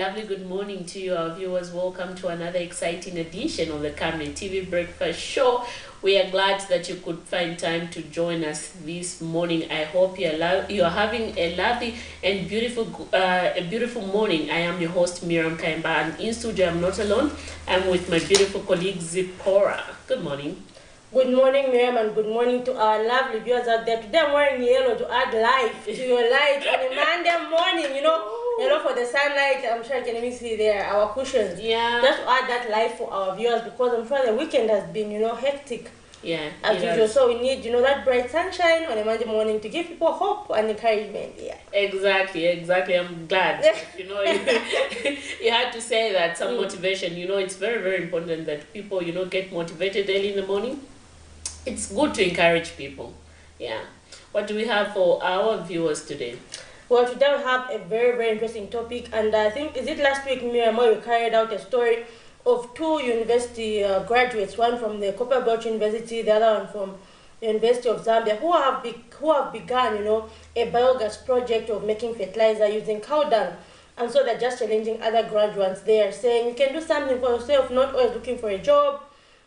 lovely good morning to you, our viewers. Welcome to another exciting edition of the Camnet TV Breakfast Show. We are glad that you could find time to join us this morning. I hope you are having a lovely and beautiful morning. I am your host, Miriam Kaimba, and in studio I'm not alone. I'm with my beautiful colleague, Zipporah. Good morning. Good morning, Miriam, and good morning to our lovely viewers out there. Today I'm wearing yellow to add life to your light on a Monday morning, yellow for the sunlight. I'm sure you can even see there our cushions. Yeah. Just to add that life for our viewers, because I'm sure the weekend has been, hectic. Yeah. As usual. So we need, that bright sunshine on a Monday morning to give people hope and encouragement. Yeah. Exactly. I'm glad. You had to say that, some motivation. It's very, very important that people, get motivated early in the morning. It's good to encourage people. Yeah. What do we have for our viewers today? Well, today we have a very, very interesting topic, and I think, is it last week, Miriam, we carried out a story of two university graduates, one from the Copperbelt University, the other one from the University of Zambia, who have begun, a biogas project of making fertilizer using cow dung. And so they're just challenging other graduates there, saying you can do something for yourself, not always looking for a job.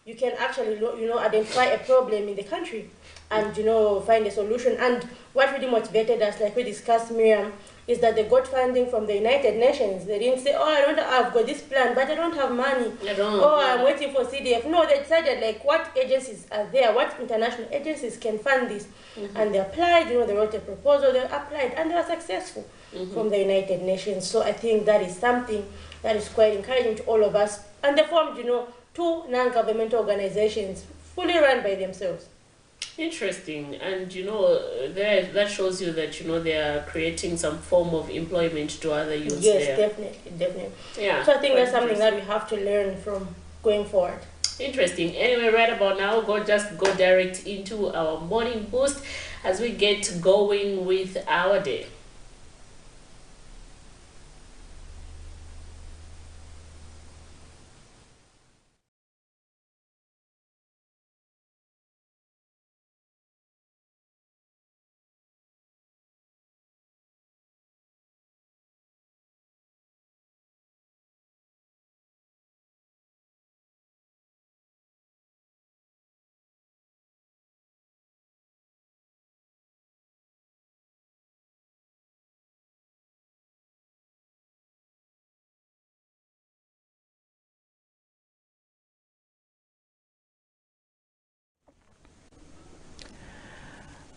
You can actually, identify a problem in the country and, find a solution. And what really motivated us, like we discussed, Miriam, is that they got funding from the United Nations. They didn't say, I've got this plan, but I don't have money. I'm waiting for CDF. No, they decided, what agencies are there, what international agencies can fund this. And they applied, they wrote a proposal, they applied, and they were successful from the United Nations. So I think that is something that is quite encouraging to all of us. And they formed, two non-governmental organizations fully run by themselves. Interesting. And that shows you that they are creating some form of employment to other youths. Yes, definitely. Yeah. So I think that's something that we have to learn from going forward. Interesting. Anyway, right about now, go direct into our morning boost as we get going with our day.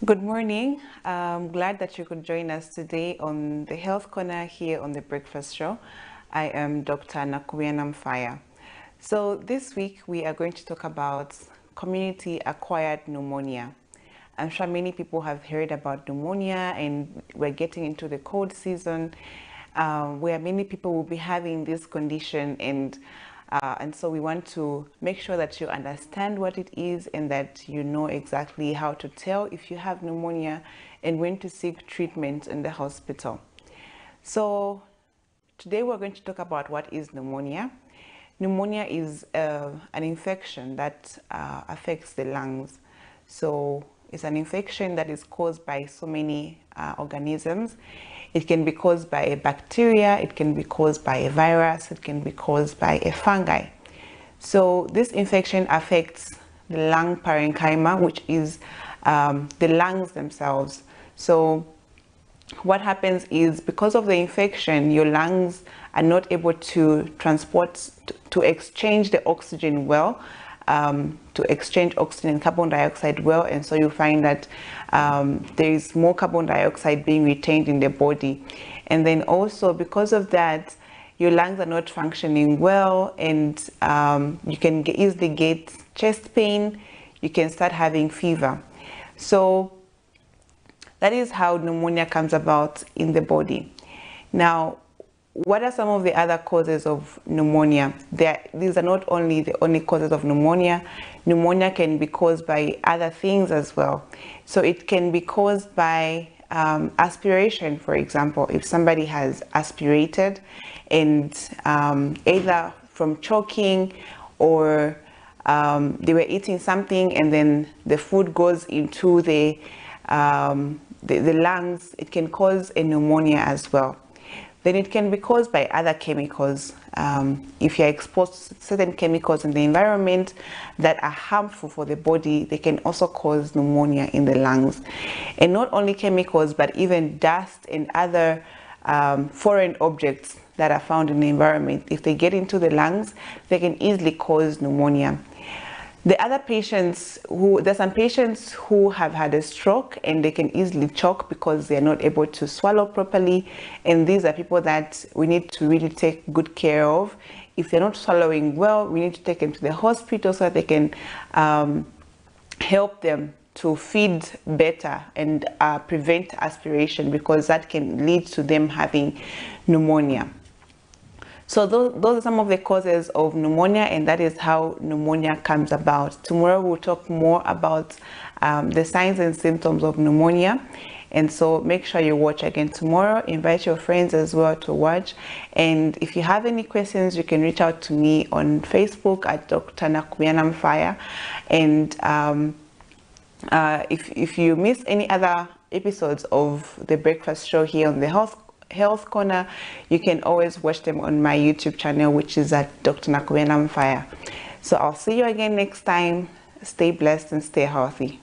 Good morning. I'm glad that you could join us today on the Health Corner here on the Breakfast Show. I am Dr. Nakuyanam Fire. So this week we are going to talk about community-acquired pneumonia. I'm sure many people have heard about pneumonia, and we're getting into the cold season where many people will be having this condition, and so we want to make sure that you understand what it is and that you know exactly how to tell if you have pneumonia and when to seek treatment in the hospital. So today we're going to talk about what is pneumonia. Pneumonia is an infection that affects the lungs. So it's an infection that is caused by so many organisms. It can be caused by a bacteria, it can be caused by a virus, it can be caused by a fungi. So this infection affects the lung parenchyma, which is the lungs themselves. So what happens is, because of the infection, your lungs are not able to to exchange the oxygen well, to exchange oxygen and carbon dioxide well, and so you find that there is more carbon dioxide being retained in the body. And then also, because of that, your lungs are not functioning well, and you can easily get chest pain, you can start having fever. So that is how pneumonia comes about in the body. Now, what are some of the other causes of pneumonia? These are not only the only causes of pneumonia. Pneumonia can be caused by other things as well. So it can be caused by aspiration, for example. If somebody has aspirated, and either from choking or they were eating something and then the food goes into the lungs, it can cause a pneumonia as well. then it can be caused by other chemicals. If you're exposed to certain chemicals in the environment that are harmful for the body, they can also cause pneumonia in the lungs. And not only chemicals, but even dust and other foreign objects that are found in the environment. If they get into the lungs, they can easily cause pneumonia. There's some patients who have had a stroke and they can easily choke because they're not able to swallow properly. And these are people that we need to really take good care of. If they're not swallowing well, we need to take them to the hospital so that they can help them to feed better and prevent aspiration, because that can lead to them having pneumonia. So those are some of the causes of pneumonia, and that is how pneumonia comes about. Tomorrow we'll talk more about the signs and symptoms of pneumonia. And so make sure you watch again tomorrow. Invite your friends as well to watch. And if you have any questions, you can reach out to me on Facebook at Dr. Nakuyanam Fire. And if you miss any other episodes of the breakfast show here on the Health Corner, you can always watch them on my YouTube channel, which is at Dr. Nakuyanam Fire. So I'll see you again next time. Stay blessed and stay healthy.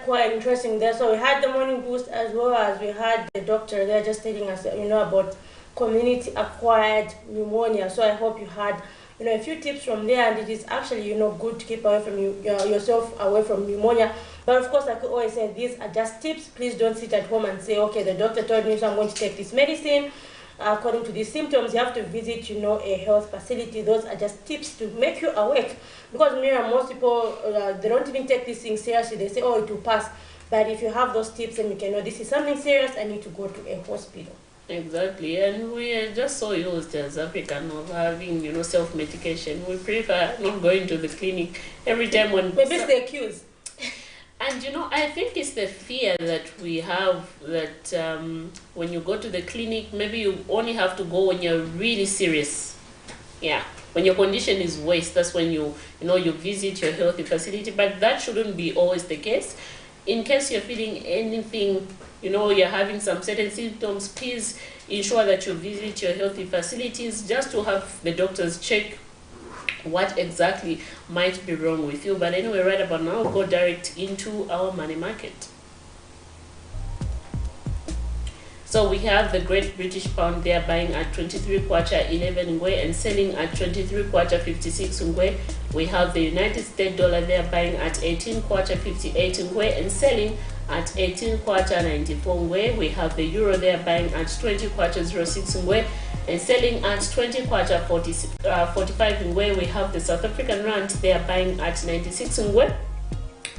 quite interesting there. So we had the morning boost as well as we had the doctor there just telling us, about community acquired pneumonia. So I hope you had, a few tips from there, and it is actually, good to keep away from yourself away from pneumonia. But of course, like I always say, these are just tips. Please don't sit at home and say, okay, the doctor told me so I'm going to take this medicine. According to these symptoms, you have to visit, a health facility. Those are just tips to make you awake. Because most people, they don't even take these things seriously. They say, oh, it will pass. But if you have those tips, then you can know this is something serious, I need to go to a hospital. Exactly, and we are just so used as African of having, self-medication. We prefer not going to the clinic every time when... Maybe it's the accused. And I think it's the fear that we have that when you go to the clinic, maybe you only have to go when you're really serious. Yeah, when your condition is worse, that's when you visit your healthy facility. But that shouldn't be always the case. In case you're feeling anything, you're having some certain symptoms, please ensure that you visit your healthy facilities just to have the doctors check what exactly might be wrong with you. But anyway, right about now, we'll go direct into our money market. So we have the Great British Pound there buying at 23 kwacha 11 ngwe and selling at 23 kwacha 56 ngwe. We have the United States dollar there buying at 18 kwacha 58 ngwe and selling at 18 kwacha 94 ngwe. We have the euro there buying at 20 kwacha 06 ngwe and selling at 20 kwacha 45 ngwe. We have the South African rand there buying at 96 ngwe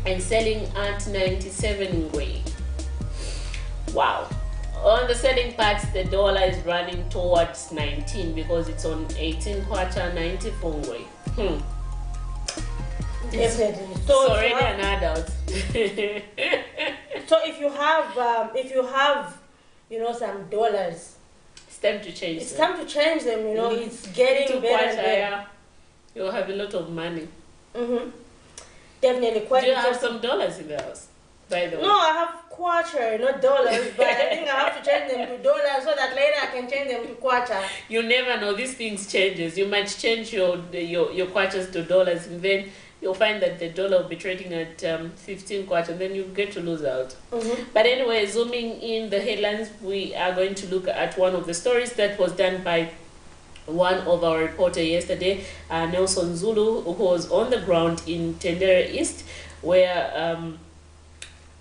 and selling at 97 ngwe. Wow. On the selling part, the dollar is running towards 19 because it's on 18 kwacha 94 ngwe. Definitely. So already an adult. So if you have some dollars, it's time to change. It's time to change them. It's getting better and better. You'll have a lot of money. Definitely. Do you have some dollars in the house, by the way? No, I have kwacha, not dollars, but I think I have to change them to dollars so that later I can change them to kwacha. You never know, these things changes. You might change your kwachas to dollars, and then you'll find that the dollar will be trading at 15 kwacha, and then you get to lose out. But anyway, zooming in the headlines, we are going to look at one of the stories that was done by one of our reporters yesterday, Nelson Zulu, who was on the ground in Tendere East, where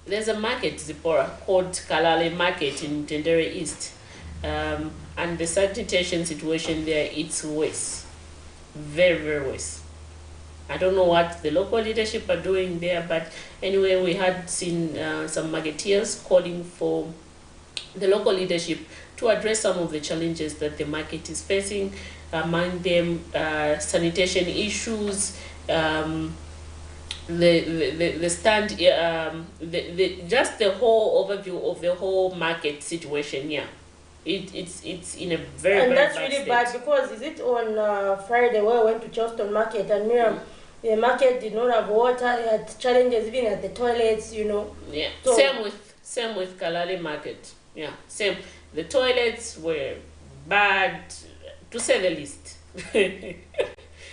there's a market, Zipporah, called Kalale Market in Tendere East. And the sanitation situation there, it's worse. Very, very worse. I don't know what the local leadership are doing there, but anyway, we had seen some marketeers calling for the local leadership to address some of the challenges that the market is facing, among them sanitation issues, just the whole overview of the whole market situation. Yeah, it's in a very and very that's bad really state. bad because is it on Friday where I went to Charleston Market and Miriam, the market did not have water. It had challenges even at the toilets. Yeah, So, same with Kalale Market. Yeah, same. The toilets were bad, to say the least.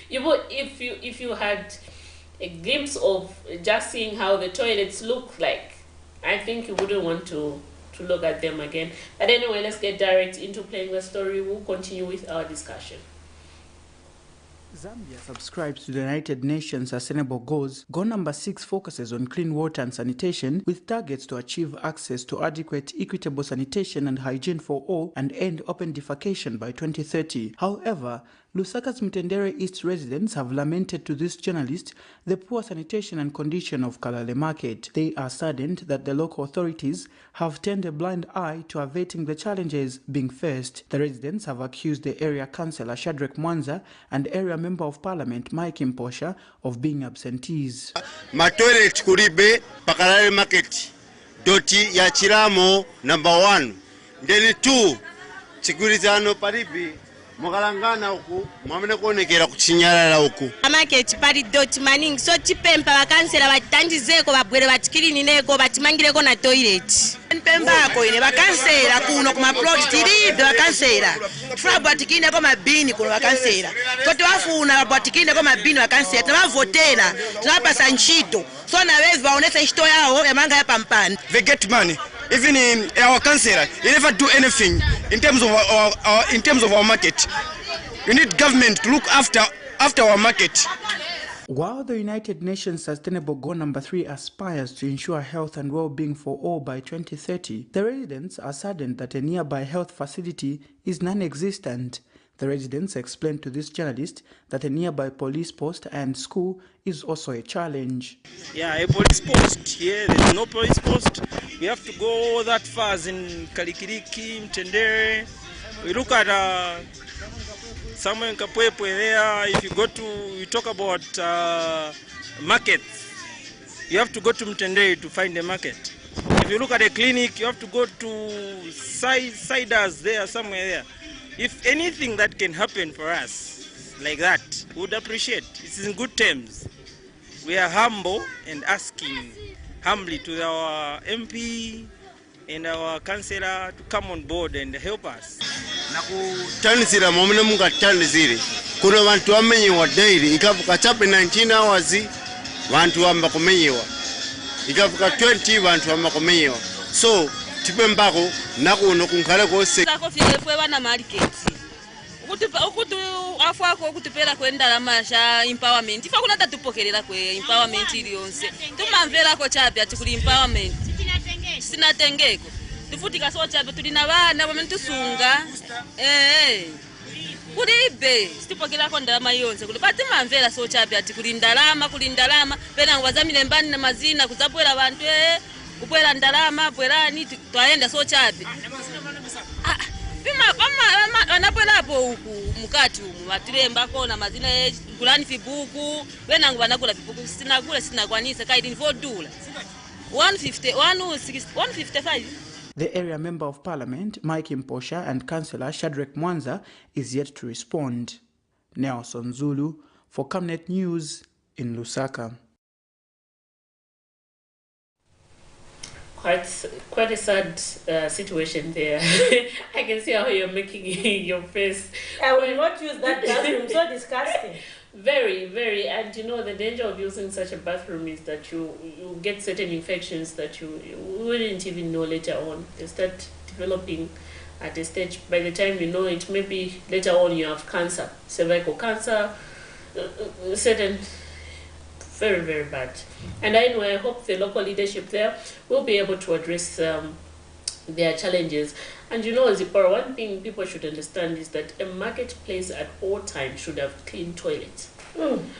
If you had a glimpse of just seeing how the toilets look like, I think you wouldn't want to look at them again. But anyway, let's get direct into playing the story. We'll continue with our discussion. Zambia subscribes to the United Nations Sustainable Goals. Goal number 6 focuses on clean water and sanitation with targets to achieve access to adequate, equitable sanitation and hygiene for all and end open defecation by 2030. However, Lusaka's Mtendere East residents have lamented to this journalist the poor sanitation and condition of Kalale Market. They are saddened that the local authorities have turned a blind eye to averting the challenges being faced. The residents have accused the area councillor Shadrack Mwanza and area member of parliament Mike Imposha of being absentees. Matoilet kuribe Kalale Market doti ya chiramo number 1 ndeni 2 chikurizano paribi mukalangana uku mwamene kuonekera kuchinyalala uku market pali dot maning so chipempa bakansela batandizeko babwere batikirineko batimangireko na toilet mpemba ako ine bakansela kuno kuma plot tiribe bakansela funa batikineko mabini kuno bakansela koti wafuna batikineko mabini bakansela tabavotera tabapasa nchito so na wezi baonesa nchito yao yamanga ya pampani. They get money. Even in our councillor, you never do anything in terms of our market. You need government to look after our market. While the United Nations Sustainable Goal number 3 aspires to ensure health and well-being for all by 2030, the residents are saddened that a nearby health facility is non-existent. The residents explained to this journalist that a nearby police post and school is also a challenge. Yeah, a police post. Here there's no police post. We have to go that far in Kalikiriki, Mtendere. We look at somewhere in Kapwepwe there. If you talk about markets, you have to go to Mtendere to find a market. If you look at a clinic, you have to go to Siders there, somewhere there. If anything that can happen for us like that, we would appreciate. It's in good terms. We are humble and asking humbly to our MP and our councillor to come on board and help us. Nakutanizira mwamene mungatanizire. Kuna vantu wamenyewa daily. Ikavuka chape 19 hours, vantu wamba kumenyewa. Ikavuka 20, vantu wamba kumenyewa. So, tipembako nakuno kunkale kose. Fwe wana market. Ukutu afwako okutupera kwenda lamasha empowerment. Ifa kuna tatupokerera kwe empowerment iliyonse. Tumamvera ko chape atikuli empowerment. Sinatengeko. Tufutika so chape tulina bana bamene tusunga. Kulibe situpokera ko ndalama yonse kuli pati mamvera so chape atikuli ndalama pena ngwazamile mbani na mazina kuzabwera abantu kupwera ndalama bwerani twaenda so chape. Wanapwenapo huku mukati umu matiremba kona mazina kulani fibuku wenangu wanakula fibuku sinakwanisa kaidi nivodula 155. The area member of parliament, Mike Mposha, and councillor Shadrack Mwanza is yet to respond. Nelson Zulu for Camnet News in Lusaka. Quite a sad situation there. I can see how you're making your face. I will not use that bathroom. So disgusting. Very, very. And you know, the danger of using such a bathroom is that you get certain infections that you wouldn't even know later on. They start developing at a stage. By the time you know it, maybe later on you have cancer, cervical cancer, certain. Very, very bad. And I hope the local leadership there will be able to address their challenges. And you know, Zipporah, one thing people should understand is that a marketplace at all times should have clean toilets.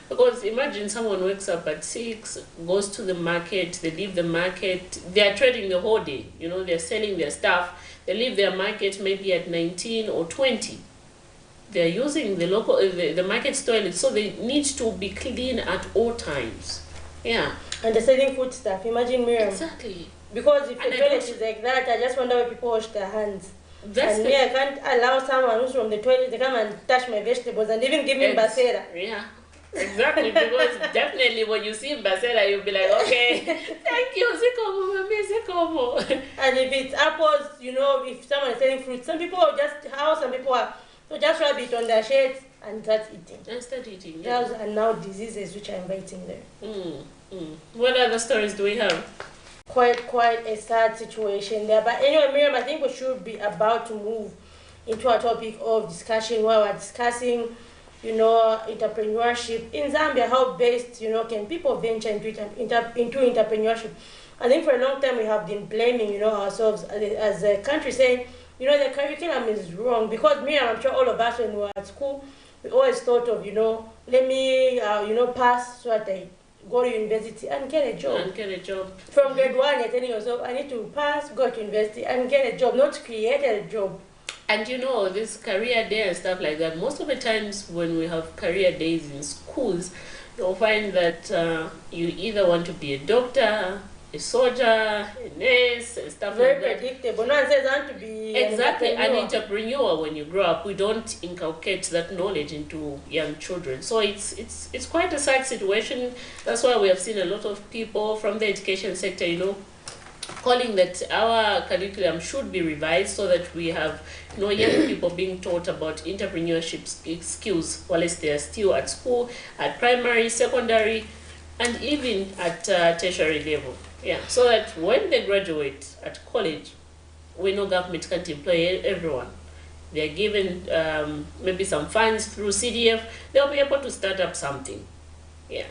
Because imagine someone wakes up at 6, goes to the market, they leave the market, they are trading the whole day. You know, they're selling their stuff. They leave their market maybe at 19 or 20. They're using the local, the market toilets, so they need to be clean at all times. Yeah. And they're selling food stuff. Imagine Miriam. Exactly. Because if the toilet is like that, I just wonder where people wash their hands. That's and me, I can't allow someone who's from the toilet to come and touch my vegetables and even give me basera. Yeah. Exactly, because definitely when you see basera, you'll be like, okay, thank you, Zikomo, mami, Zikomo. And if it's apples, you know, if someone is selling fruit, some people are just, how some people are, so just rub it on their shades and start eating. And start eating, yeah. And now diseases which are inviting there. What other stories do we have? Quite a sad situation there. But anyway, Miriam, I think we should be about to move into a topic of discussion where we're discussing, you know, entrepreneurship in Zambia. How best, you know, can people venture into entrepreneurship? I think for a long time we have been blaming, you know, ourselves as a country, saying, you know, the curriculum is wrong. Because Miriam, I'm sure all of us when we were at school, we always thought of, you know, let me, you know, pass so that I go to university and get a job. From grade 1, you're telling yourself, I need to pass, go to university and get a job, not create a job. And you know, this career day and stuff like that, most of the times when we have career days in schools, you'll find that you either want to be a doctor, a soldier, a nurse, and stuff Very like that. predictable. No one says I want to be Exactly, an an entrepreneur when you grow up. We don't inculcate that knowledge into young children. So it's quite a sad situation. That's why we have seen a lot of people from the education sector, calling that our curriculum should be revised so that we have young people being taught about entrepreneurship skills whilst they are still at school, at primary, secondary, and even at tertiary level. Yeah, so that when they graduate at college, we know government can't employ everyone. They're given maybe some funds through CDF. They'll be able to start up something. Yeah.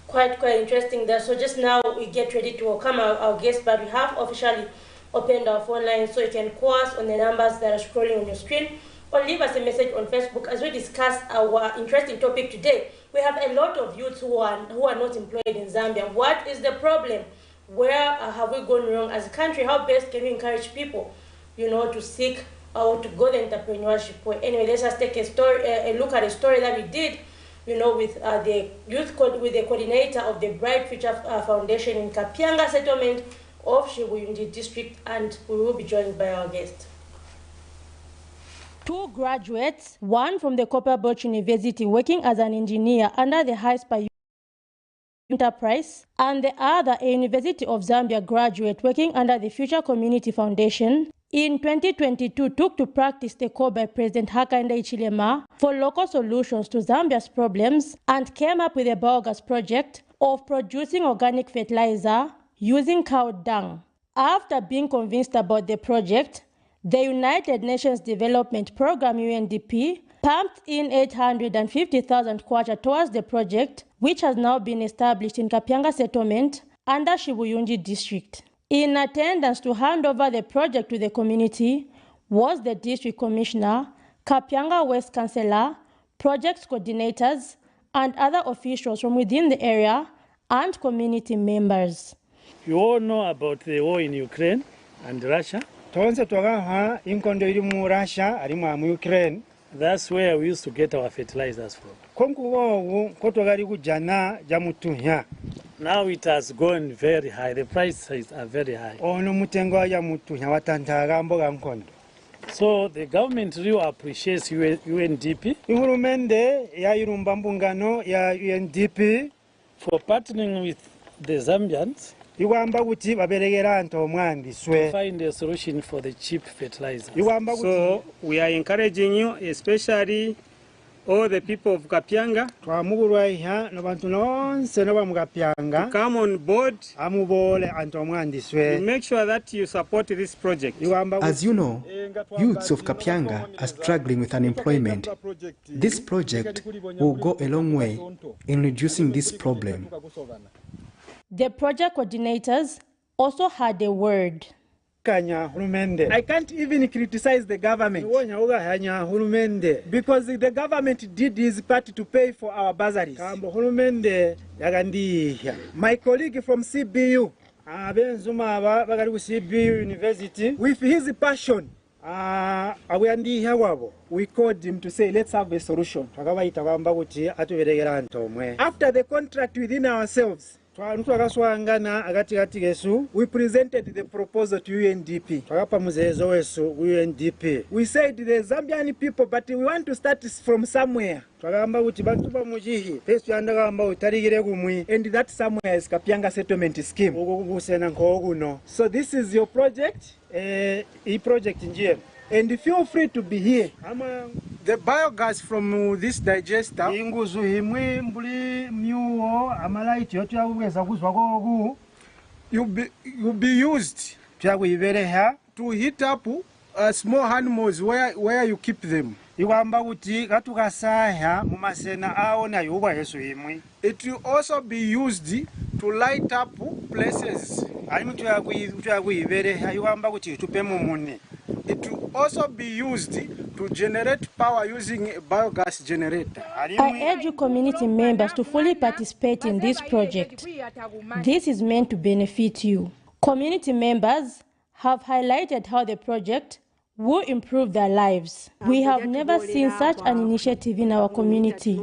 Quite interesting there. So just now we get ready to welcome our guests, but we have officially opened our phone line, so you can call us on the numbers that are scrolling on your screen, or leave us a message on Facebook as we discuss our interesting topic today. We have a lot of youths who are not employed in Zambia. What is the problem? Where have we gone wrong as a country? How best can we encourage people, to seek or to go the entrepreneurship way? Anyway, let's just take a look at a story that we did, with the coordinator of the Bright Future Foundation in Kapyanga settlement of Shibuyundi district, and we will be joined by our guest. Two graduates, one from the Copperbelt University working as an engineer under the High-Spy Enterprise, and the other a University of Zambia graduate working under the Future Community Foundation, in 2022 took to practice the call by President Hakainde Hichilema for local solutions to Zambia's problems and came up with a biogas project of producing organic fertilizer using cow dung. After being convinced about the project, the United Nations Development Programme UNDP pumped in 850,000 kwacha towards the project, which has now been established in Kapyanga settlement under Shibuyundi district. In attendance to hand over the project to the community was the district commissioner, Kapyanga West councillor, project coordinators, and other officials from within the area and community members. You all know about the war in Ukraine and Russia. That's where we used to get our fertilizers from. Now it has gone very high. The prices are very high. So the government really appreciates UNDP for partnering with the Zambians to find a solution for the cheap fertilizers. So we are encouraging you, especially all the people of Kapyanga, to come on board to make sure that you support this project. As you know, youths of Kapyanga are struggling with unemployment. This project will go a long way in reducing this problem. The project coordinators also had a word. I can't even criticize the government because the government did his part to pay for our bursaries. My colleague from CBU, University, with his passion, we called him to say, let's have a solution. After the contract within ourselves, we presented the proposal to UNDP. We said the Zambian people, but we want to start from somewhere. And that somewhere is Kapyanga settlement scheme. So this is your project, and feel free to be here. The biogas from this digester will be used to heat up small animals where you keep them. It will also be used to light up places. It will also be used to generate power using a biogas generator. I urge you community members to fully participate in this project. This is meant to benefit you. Community members have highlighted how the project will improve their lives. We have never seen such an initiative in our community.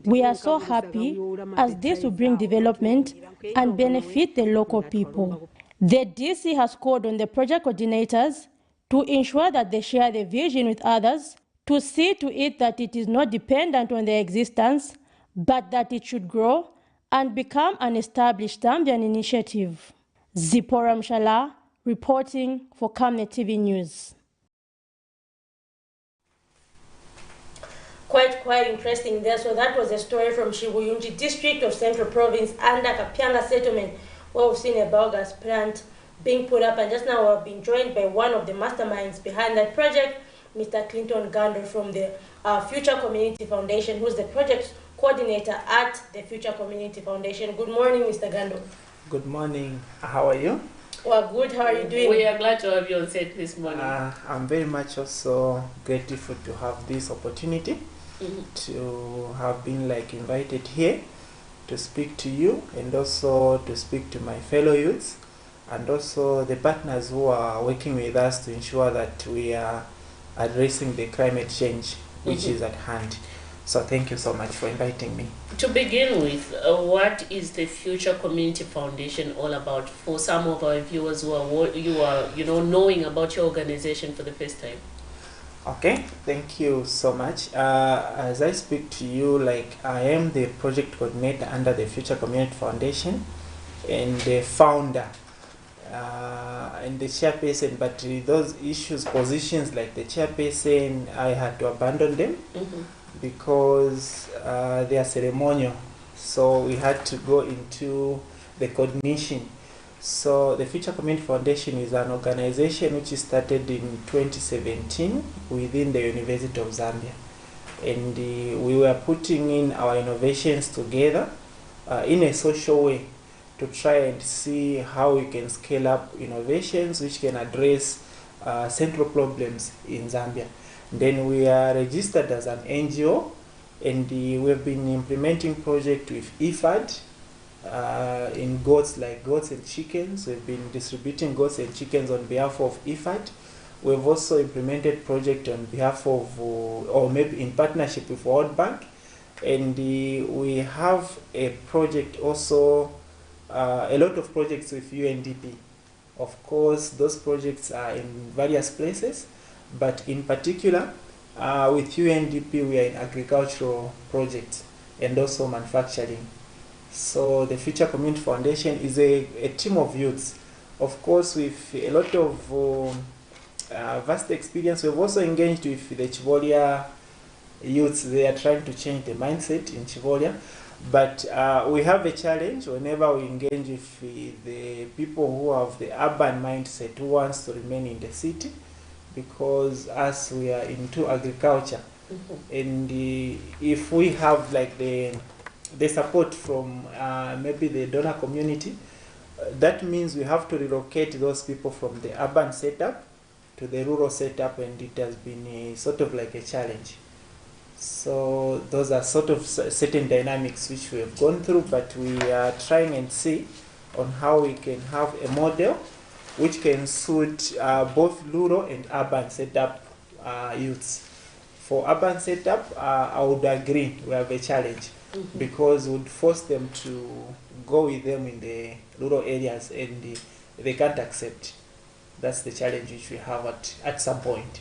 We are so happy as this will bring development and benefit the local people. The DC has called on the project coordinators to ensure that they share the vision with others, to see to it that it is not dependent on their existence, but that it should grow and become an established Zambian initiative. Zipporah Mshala, reporting for Camnet TV News. Quite interesting there. So that was a story from Shibuyunji district of Central Province under Kapyanga settlement, where we've seen a biogas plant being put up, and just now we've been joined by one of the masterminds behind that project, Mr. Clinton Gando from the Future Community Foundation, who's the project coordinator at the Future Community Foundation. Good morning, Mr. Gando. Good morning. How are you? Well, good. How are you doing? We are glad to have you on set this morning. I'm very much also grateful to have this opportunity to have been invited here to speak to you, and also to speak to my fellow youths, and also the partners who are working with us to ensure that we are addressing the climate change which is at hand. So thank you so much for inviting me. To begin with, what is the Future Community Foundation all about for some of our viewers who are knowing about your organization for the first time? Okay, thank you so much. As I speak to you, I am the project coordinator under the Future Community Foundation and the founder and the chairperson, but those positions like the chairperson, I had to abandon them because they are ceremonial. So we had to go into the coordination. So the Future Community Foundation is an organization which started in 2017 within the University of Zambia. And we were putting in our innovations together in a social way to try and see how we can scale up innovations which can address central problems in Zambia. Then we are registered as an NGO, and we've been implementing project with IFAD in goats and chickens. We've been distributing goats and chickens on behalf of IFAD. We've also implemented project on behalf of, or maybe in partnership with World Bank, and we have a project also, a lot of projects with UNDP. Of course, those projects are in various places, but in particular, with UNDP, we are in agricultural projects and also manufacturing. So the Future Community Foundation is a team of youths, of course, with a lot of vast experience. We've also engaged with the Chivolia youths. They are trying to change the mindset in Chivolia. But we have a challenge whenever we engage with the people who have the urban mindset, who wants to remain in the city, because as we are into agriculture, and if we have the support from maybe the donor community, that means we have to relocate those people from the urban setup to the rural setup, and it has been sort of like a challenge. So those are sort of certain dynamics which we have gone through, but we are trying and see on how we can have a model which can suit both rural and urban setup youths. For urban setup, I would agree we have a challenge because it would force them to go with them in the rural areas, and they can't accept. That's the challenge which we have at some point.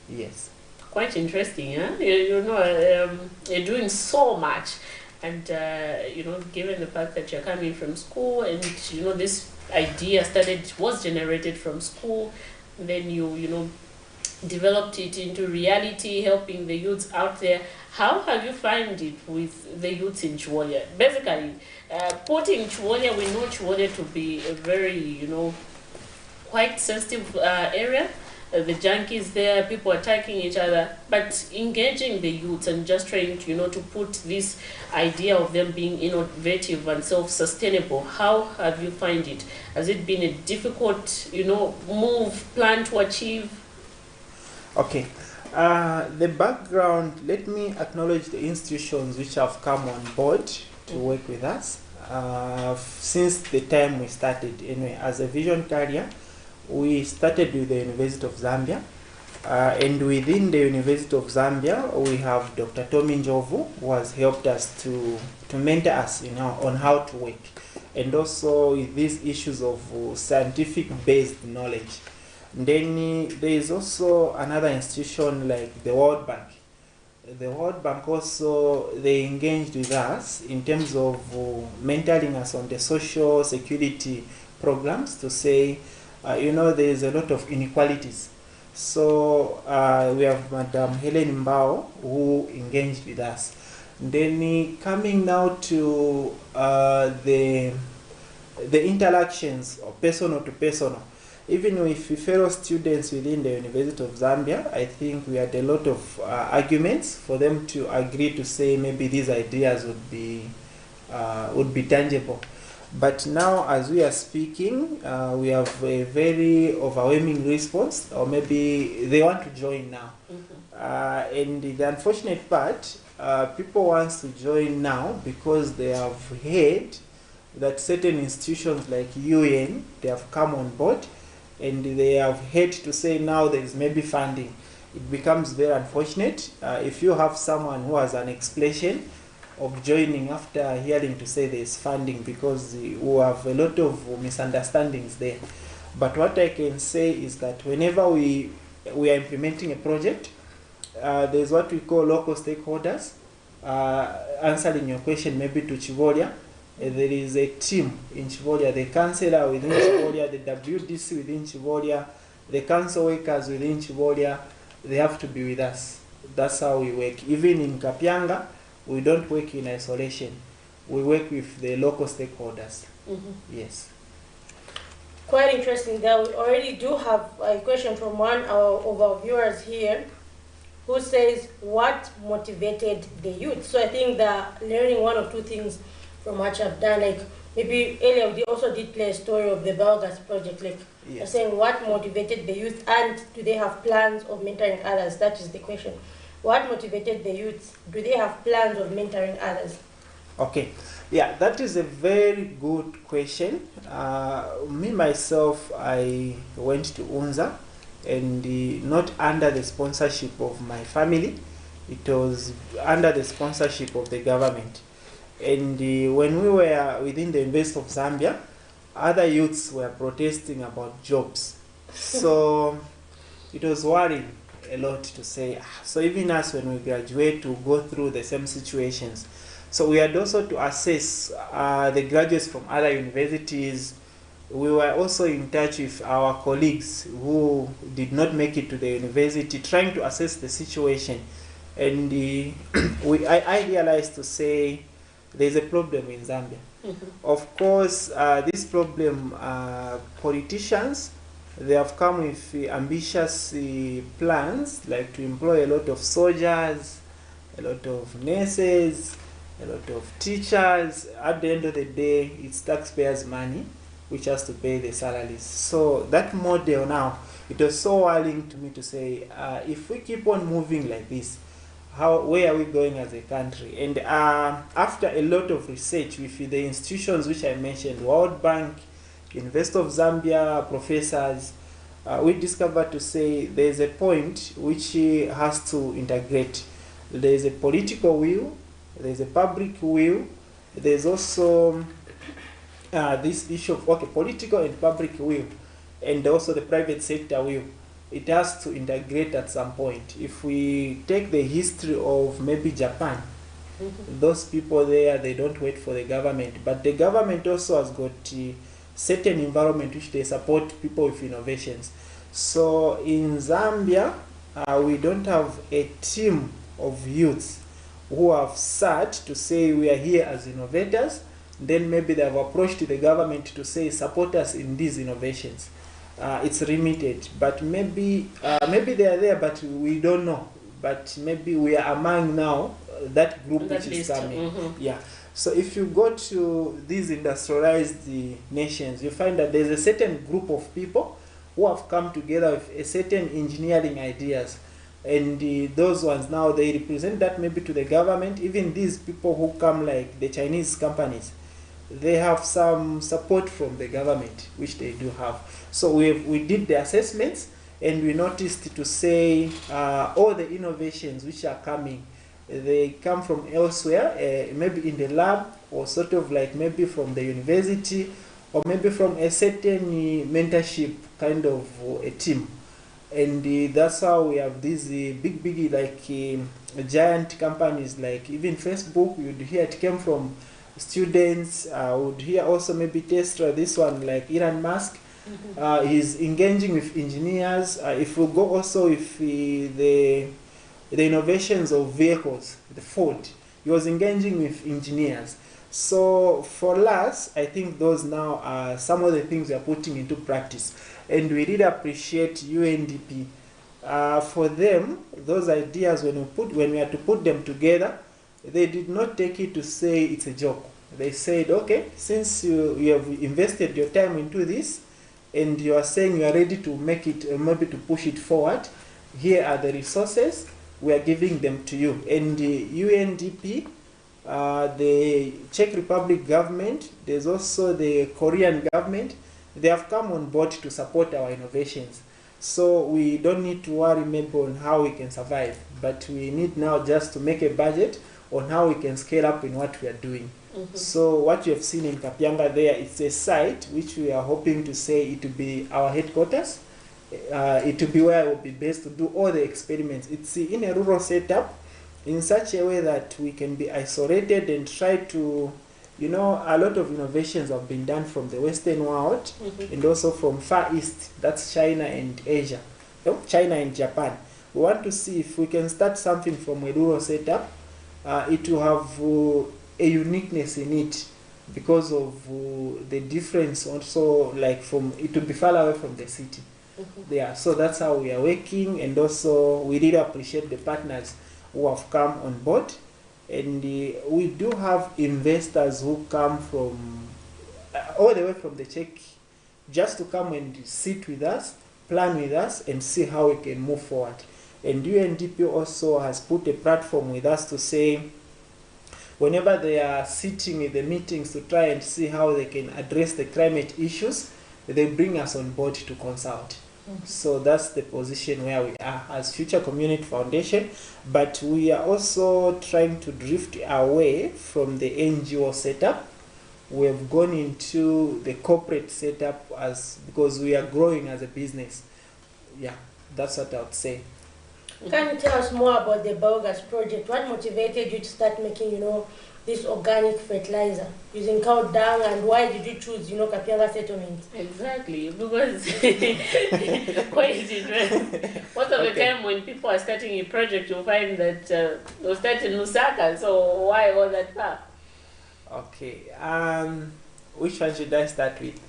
Yes. Quite interesting, huh? You're doing so much, and given the fact that you're coming from school, and this idea was generated from school, then you developed it into reality, helping the youths out there. How have you found it with the youths in Chivolia? Basically, putting Chivolia, we know Chivolia to be a very quite sensitive area. The junkies there, people attacking each other, but engaging the youth and just trying to, to put this idea of them being innovative and self-sustainable. How have you found it? Has it been a difficult, plan to achieve? Okay. The background, let me acknowledge the institutions which have come on board to work with us since the time we started. Anyway, as a vision carrier, we started with the University of Zambia, And within the University of Zambia, we have Dr. Tommy Njovu, who has helped us to mentor us, on how to work, and also with these issues of scientific-based knowledge. And then there is also another institution like the World Bank. The World Bank also, they engaged with us in terms of mentoring us on the social security programs to say, there is a lot of inequalities. So we have Madam Helen Mbao who engaged with us. Then coming now to the interactions of personal to personal, even with fellow students within the University of Zambia, I think we had a lot of arguments for them to agree to say maybe these ideas would be tangible. But now, as we are speaking, we have a very overwhelming response, or maybe they want to join now. And the unfortunate part, people want to join now because they have heard that certain institutions like UN, they have come on board, and they have heard to say now there is maybe funding. It becomes very unfortunate if you have someone who has an explanation of joining after hearing to say there is funding, because we have a lot of misunderstandings there. But what I can say is that whenever we are implementing a project, there's what we call local stakeholders. Answering your question maybe to Chivolia, there is a team in Chivolia, the councillor within Chivolia, the WDC within Chivolia, the council workers within Chivolia, they have to be with us. That's how we work. Even in Kapyanga, we don't work in isolation. We work with the local stakeholders. Yes. Quite interesting. There we already do have a question from one of our viewers here, who says, what motivated the youth? So I think they're learning one or two things from what you've done. Like maybe earlier we also did play a story of the Biogas project. Like you're saying, what motivated the youth, and do they have plans of mentoring others? That is the question. What motivated the youth? Do they have plans of mentoring others? Okay, yeah, that is a very good question. Me myself, I went to UNZA, and not under the sponsorship of my family. It was under the sponsorship of the government. And when we were within the University of Zambia, other youths were protesting about jobs. So it was worrying a lot to say. So even us, when we graduate, to go through the same situations. So we had also to assess the graduates from other universities. We were also in touch with our colleagues who did not make it to the university, trying to assess the situation. And I realized to say there's a problem in Zambia. Of course, this problem, politicians, they have come with ambitious plans, like to employ a lot of soldiers, a lot of nurses, a lot of teachers. At the end of the day, it's taxpayers' money which has to pay the salaries. So that model now, it was so worrying to me to say, if we keep on moving like this, where are we going as a country? And after a lot of research with the institutions which I mentioned, World Bank, University of Zambia, professors, we discovered to say there's a point which has to integrate. There's a political will, there's a public will, there's also this issue of political and public will, and also the private sector will. It has to integrate at some point. If we take the history of maybe Japan, those people there, they don't wait for the government, but the government also has got certain environment which they support people with innovations. So in Zambia, we don't have a team of youths who have sat to say we are here as innovators. Then maybe they have approached the government to say support us in these innovations. It's limited, but maybe they are there, but we don't know. But maybe we are among now that group which is coming. Yeah. So if you go to these industrialized nations, you find that there's a certain group of people who have come together with a certain engineering ideas, and those ones now they represent that maybe to the government. Even these people who come like the Chinese companies, they have some support from the government, which they do have. So we did the assessments, and we noticed to say all the innovations which are coming, they come from elsewhere, maybe in the lab, or sort of like maybe from the university, or maybe from a certain mentorship kind of a team. And that's how we have these big like giant companies, like even Facebook. You'd hear it came from students. Would hear also maybe Tesla, this one like Elon Musk. He's engaging with engineers. If we go also with the innovations of vehicles, the Ford, he was engaging with engineers. So for us, I think those now are some of the things we are putting into practice, and we really appreciate UNDP. For them, those ideas, when we had to put them together, they did not take it to say it's a joke. They said, okay, since you have invested your time into this, and you are saying you are ready to make it, maybe to push it forward, here are the resources, we are giving them to you. And the UNDP, the Czech Republic government, there's also the Korean government, they have come on board to support our innovations. So we don't need to worry maybe on how we can survive, but we need now just to make a budget on how we can scale up in what we are doing. So what you have seen in Kapyanga there, it's a site which we are hoping to say it will be our headquarters. It will be where it will be best to do all the experiments. It's in a rural setup in such a way that we can be isolated and try to, a lot of innovations have been done from the Western world and also from Far East, that's China and Asia, China and Japan. We want to see if we can start something from a rural setup. It will have a uniqueness in it because of the difference also, like from it will be far away from the city. Yeah, so that's how we are working, and also we really appreciate the partners who have come on board, and we do have investors who come from all the way from the Czech just to come and sit with us, plan with us, and see how we can move forward. And UNDP also has put a platform with us to say, whenever they are sitting in the meetings to try and see how they can address the climate issues, they bring us on board to consult. So that's the position where we are as Future Community Foundation, but we are also trying to drift away from the NGO setup. We have gone into the corporate setup because we are growing as a business. Yeah, that's what I would say. Can you tell us more about the biogas project? What motivated you to start making, this organic fertilizer using cow dung, and why did you choose, Kapyanga settlement? Exactly, because quite interesting. Most of the time when people are starting a project, you'll find that they'll start in Lusaka, so why all that path? Okay, which one should I start with?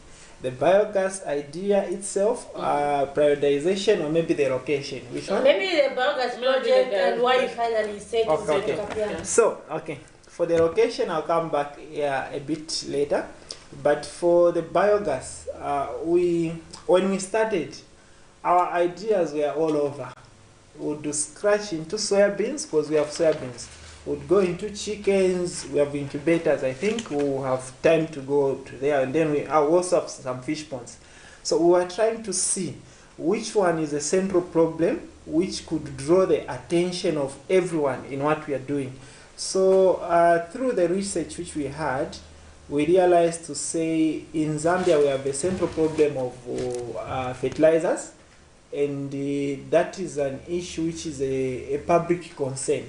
The biogas idea itself, prioritization, or maybe the location? Which one? Maybe the biogas project and why you finally set to Kapyanga. So, for the location, I'll come back a bit later. But for the biogas, when we started, our ideas were all over. We would scratch into soybeans because we have soybeans. We would go into chickens. We have incubators. I think we'll have time to go to there, and then we also have some fish ponds. So we were trying to see which one is a central problem which could draw the attention of everyone in what we are doing. So through the research which we had, we realized to say in Zambia we have a central problem of fertilizers, and that is an issue which is a public concern.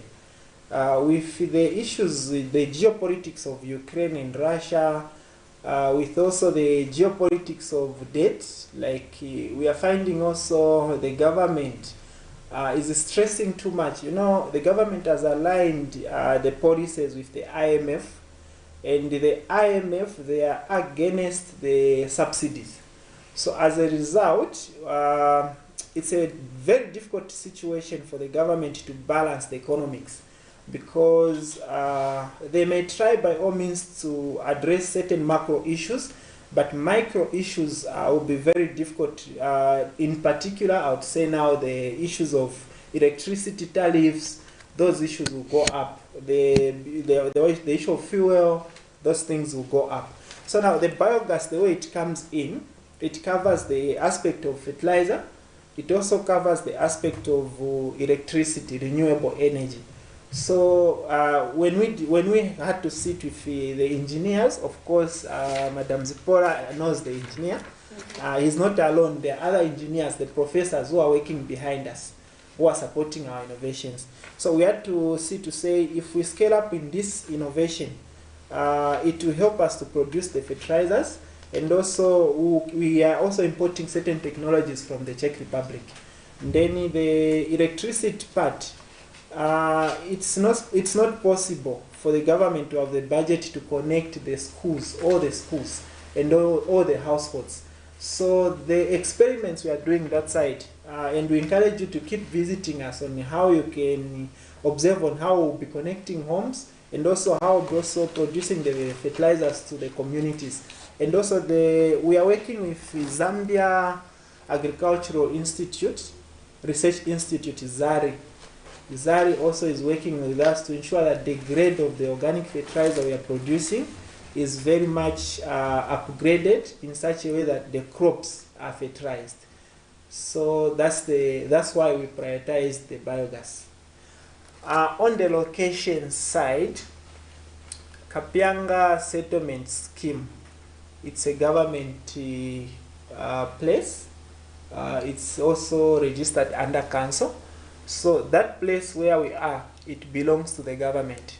With the issues, the geopolitics of Ukraine and Russia, with also the geopolitics of debt, like we are finding also the government is stressing too much. The government has aligned the policies with the IMF, and the IMF, they are against the subsidies. So as a result, it's a very difficult situation for the government to balance the economics, because they may try by all means to address certain macro issues, but micro issues will be very difficult. In particular, I would say now the issues of electricity tariffs, those issues will go up. The issue of fuel, those things will go up. So now the biogas, the way it comes in, it covers the aspect of fertilizer, It also covers the aspect of electricity, renewable energy. So when we had to sit with the engineers, of course, Madam Zipora knows the engineer. He's not alone. There are other engineers, the professors who are working behind us, who are supporting our innovations. So we had to see to say, if we scale up in this innovation, it will help us to produce the fertilizers, and also we are also importing certain technologies from the Czech Republic. And then the electricity part, it's not possible for the government to have the budget to connect the schools, all the schools, and all the households. So the experiments we are doing that side, and we encourage you to keep visiting us on how you can observe on how we'll be connecting homes, and also how we're also producing the fertilizers to the communities. And also we are working with Zambia Agricultural Institute, Research Institute, ZARI. ZARI also is working with us to ensure that the grade of the organic fertilizer we are producing is very much upgraded in such a way that the crops are fertilized. So that's why we prioritize the biogas. On the location side, Kapyanga Settlement Scheme, it's a government place. It's also registered under council. So that place where we are, it belongs to the government.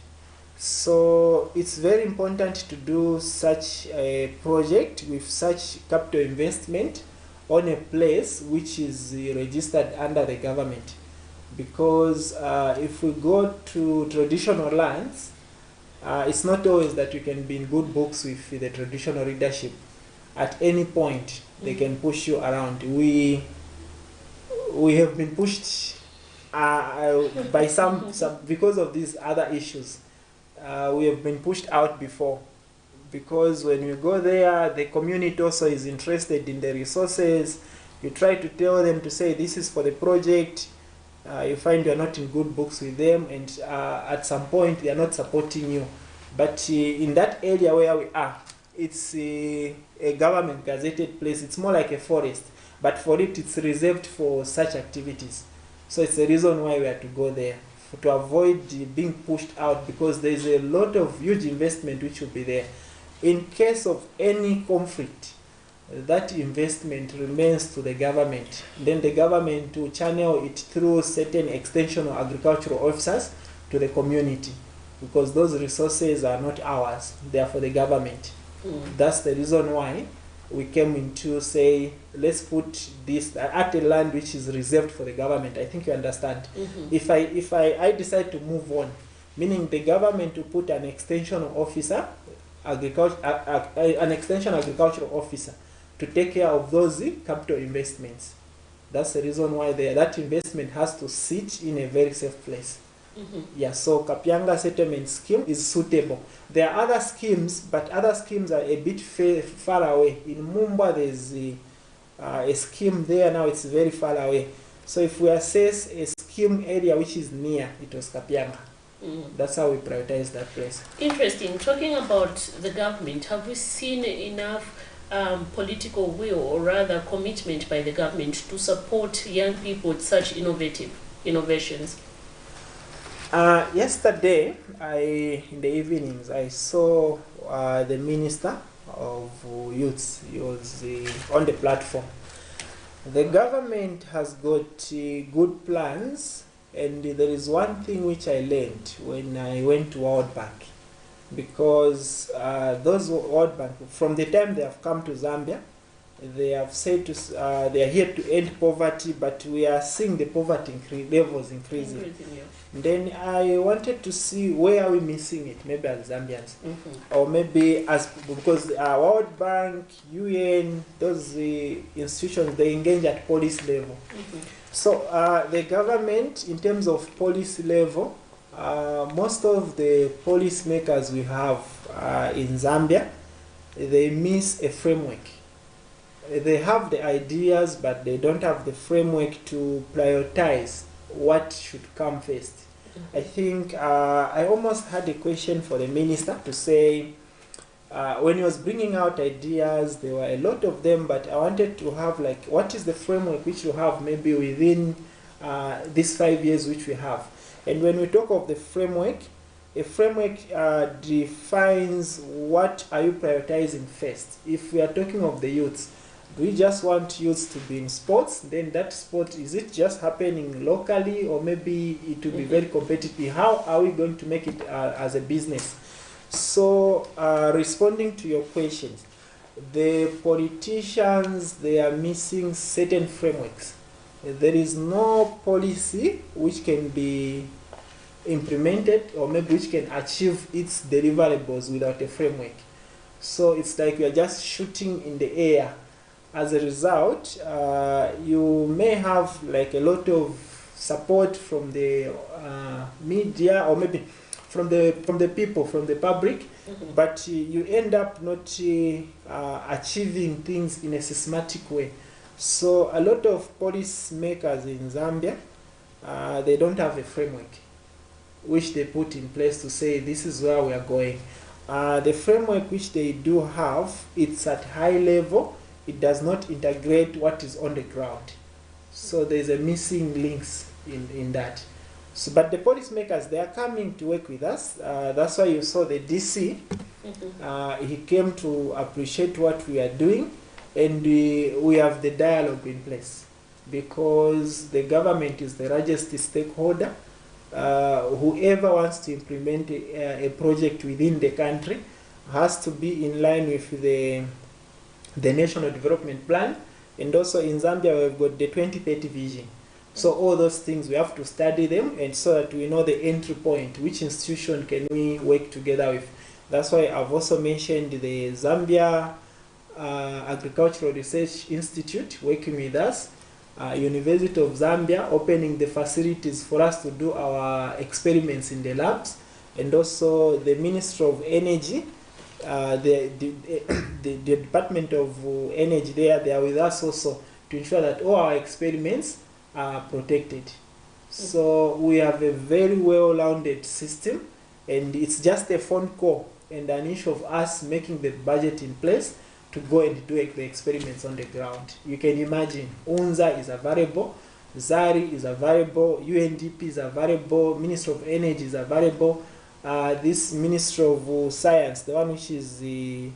So it's very important to do such a project with such capital investment on a place which is registered under the government. Because if we go to traditional lands, it's not always that you can be in good books with the traditional leadership. At any point, they can push you around. We have been pushed by some because of these other issues. We have been pushed out before, because when you go there, the community also is interested in the resources. You try to tell them to say this is for the project. You find you are not in good books with them, and at some point they are not supporting you. But in that area where we are, it's a government gazetted place. It's more like a forest, but for it's reserved for such activities. So it's the reason why we have to go there, to avoid being pushed out, because there is a lot of huge investment which will be there. In case of any conflict, that investment remains to the government. Then the government will channel it through certain extension or agricultural officers to the community, because those resources are not ours, they are for the government. That's the reason why we came into say, let's put this at a land which is reserved for the government. I think you understand. If I decide to move on, meaning the government will put an extension officer, an extension agricultural officer, to take care of those capital investments. That's the reason why that investment has to sit in a very safe place. Yeah, so Kapyanga Settlement Scheme is suitable. There are other schemes, but other schemes are a bit far away. In Mumba, there's a scheme there now, it's very far away. So if we assess a scheme area which is near, it was Kapyanga. That's how we prioritize that place. Interesting. Talking about the government, have we seen enough political will, or rather commitment by the government to support young people with such innovations? Yesterday, in the evenings, I saw the Minister of Youth. He was on the platform. The government has got good plans, and there is one thing which I learned when I went to World Bank, because those World Bank, from the time they have come to Zambia, they have said they are here to end poverty, but we are seeing the poverty levels increasing. Then I wanted to see where are we missing it, maybe as Zambians, or maybe because World Bank, UN, those institutions, they engage at policy level. So the government, in terms of policy level, most of the policy makers we have in Zambia, they miss a framework. They have the ideas, but they don't have the framework to prioritize what should come first. I think I almost had a question for the minister to say, when he was bringing out ideas, there were a lot of them, but I wanted to have like, what is the framework which you have maybe within these 5 years which we have. And when we talk of the framework, a framework defines what are you prioritizing first. If we are talking of the youths, do we just want youths to be in sports? Then that sport, is it just happening locally, or maybe it will be very competitive? How are we going to make it as a business? So responding to your questions, the politicians, they are missing certain frameworks. There is no policy which can be implemented or maybe which can achieve its deliverables without a framework. So it's like we are just shooting in the air. As a result, you may have like a lot of support from the media, or maybe from the people, from the public, but you end up not achieving things in a systematic way. So a lot of policy makers in Zambia, they don't have a framework which they put in place to say this is where we are going. The framework which they do have, it's at high level. It does not integrate what is on the ground. So there's a missing links in that. So, but the policymakers, they are coming to work with us. That's why you saw the DC. He came to appreciate what we are doing, and we have the dialogue in place, because the government is the largest stakeholder. Whoever wants to implement a project within the country has to be in line with the National Development Plan, and also in Zambia we've got the 2030 vision. So all those things, we have to study them, and so that we know the entry point, which institution can we work together with. That's why I've also mentioned the Zambia Agricultural Research Institute working with us, University of Zambia opening the facilities for us to do our experiments in the labs, and also the Ministry of Energy, the Department of Energy, they are with us also to ensure that all our experiments are protected. So we have a very well-rounded system, and it's just a phone call and an issue of us making the budget in place to go and do the experiments on the ground. You can imagine, UNZA is a variable, ZARI is a variable, UNDP is a variable, Ministry of Energy is a variable, this Ministry of Science, the one which is the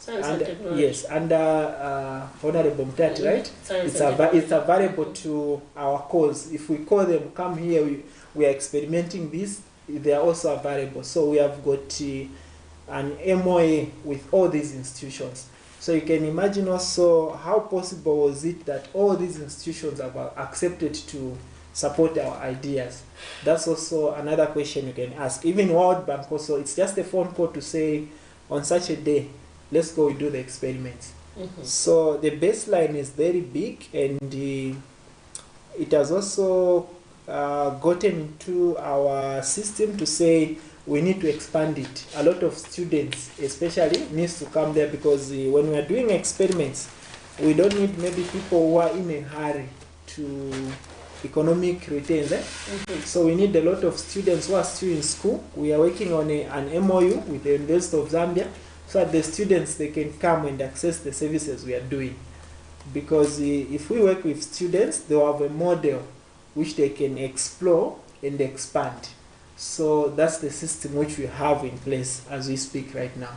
under Honorable Mtati, right? It's a variable to our cause. If we call them, come here, we are experimenting this, they are also a variable. So we have got an MOA with all these institutions. So you can imagine also how possible was it that all these institutions have accepted to support our ideas. That's also another question you can ask. Even World Bank also, it's just a phone call to say, on such a day, let's go and do the experiments. So the baseline is very big, and it has also gotten into our system to say we need to expand it. A lot of students especially needs to come there, because when we are doing experiments, we don't need maybe people who are in a hurry to economic returns. So we need a lot of students who are still in school. We are working on an MOU with the University of Zambia, so that the students, they can come and access the services we are doing. Because if we work with students, they will have a model which they can explore and expand. So that's the system which we have in place as we speak right now.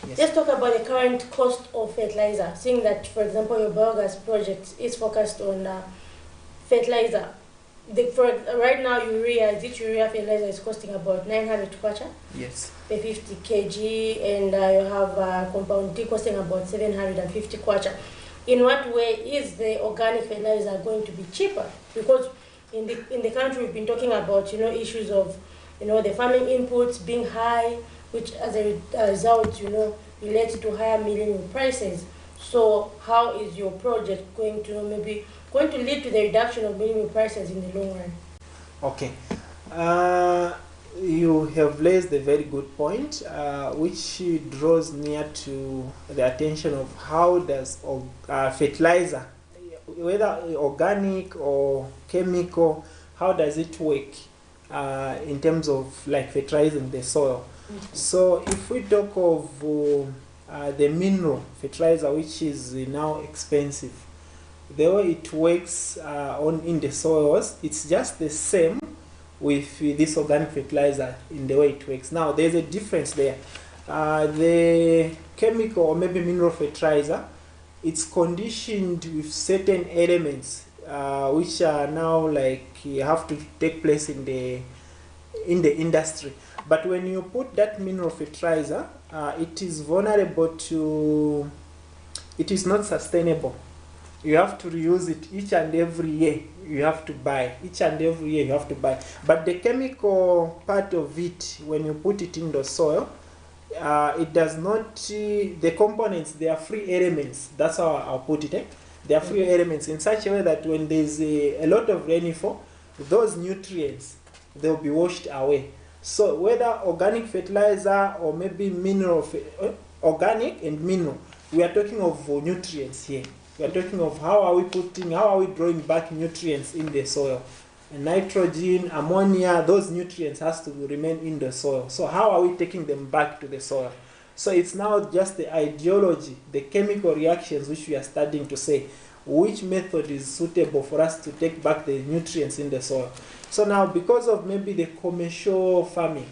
Yes. Let's talk about the current cost of fertilizer. Seeing that, for example, your biogas project is focused on fertilizer. Right now, urea fertilizer is costing about 900 kwacha. Yes. Per 50 kg, and you have compound T costing about 750 kwacha. In what way is the organic fertilizer going to be cheaper? Because in the country we've been talking about issues of the farming inputs being high, which as a result relates to higher milling prices. So how is your project going to lead to the reduction of milling prices in the long run? Okay, you have raised a very good point, which draws near to the attention of how does fertilizer, whether organic or chemical, how does it work in terms of like fertilizing the soil? So if we talk of the mineral fertilizer, which is now expensive, the way it works in the soils, it's just the same with this organic fertilizer in the way it works. Now there's a difference there. The chemical or maybe mineral fertilizer, it's conditioned with certain elements which are now like have to take place in the industry. But when you put that mineral fertilizer, it is vulnerable to, it is not sustainable. You have to reuse it each and every year. You have to buy each and every year. You have to buy. But the chemical part of it, when you put it in the soil, it does not. The components, they are free elements. That's how I'll put it. They are free elements in such a way that when there's a lot of rainfall, those nutrients, they'll be washed away. So whether organic fertilizer or maybe mineral, organic and mineral, we are talking of nutrients here. We are talking of how are we drawing back nutrients in the soil. And nitrogen, ammonia, those nutrients has to remain in the soil. So how are we taking them back to the soil? So it's now just the ideology, the chemical reactions which we are studying to say which method is suitable for us to take back the nutrients in the soil. So now because of maybe the commercial farming,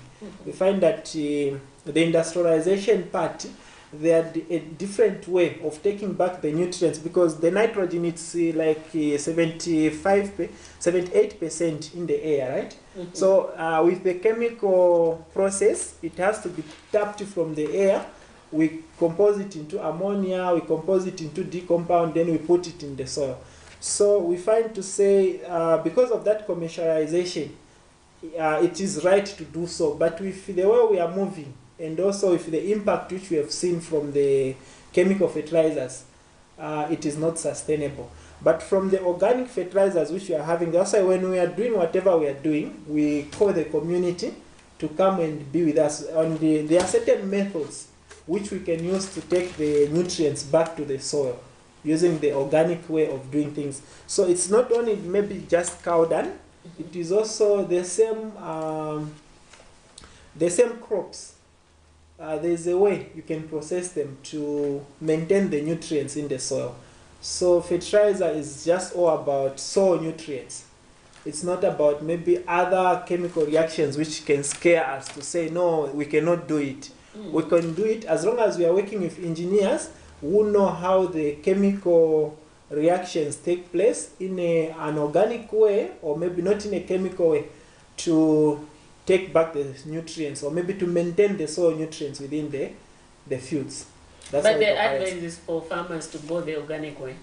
we find that the industrialization part, they are a different way of taking back the nutrients, because the nitrogen, it's like 78% in the air, right? So with the chemical process, it has to be tapped from the air. We compose it into ammonia, we compose it into D compound, then we put it in the soil. So we find to say, because of that commercialization, it is right to do so. But with the way we are moving, and also with the impact which we have seen from the chemical fertilizers, it is not sustainable. But from the organic fertilizers which we are having, that's why when we are doing whatever we are doing, we call the community to come and be with us. And there are certain methods which we can use to take the nutrients back to the soil using the organic way of doing things. So it's not only maybe just cow dung, it is also the same crops. There's a way you can process them to maintain the nutrients in the soil. So fertilizer is just all about soil nutrients. It's not about maybe other chemical reactions which can scare us to say, no, we cannot do it. We can do it as long as we are working with engineers who know how the chemical reactions take place in an organic way, or maybe not in a chemical way, to take back the nutrients, or maybe to maintain the soil nutrients within the fields. But the advice is for farmers to go the organic way.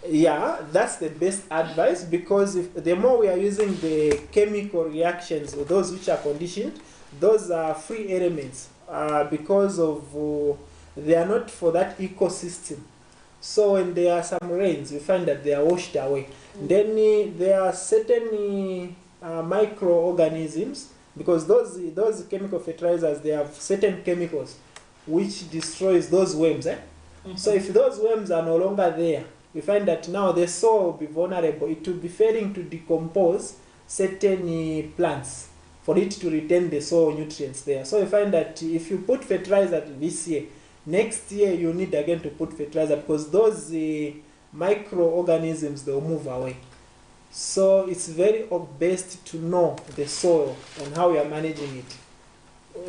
Yeah, that's the best advice, because if the more we are using the chemical reactions, or those which are conditioned, those are free elements, because of they are not for that ecosystem. So when there are some rains, we find that they are washed away. Then there are certain microorganisms, because those chemical fertilizers, they have certain chemicals which destroys those worms. So if those worms are no longer there, we find that now the soil will be vulnerable. It will be failing to decompose certain plants for it to retain the soil nutrients there. So we find that if you put fertilizer this year, next year you need again to put fertilizer, because those microorganisms, they'll move away. So it's very best to know the soil and how we are managing it.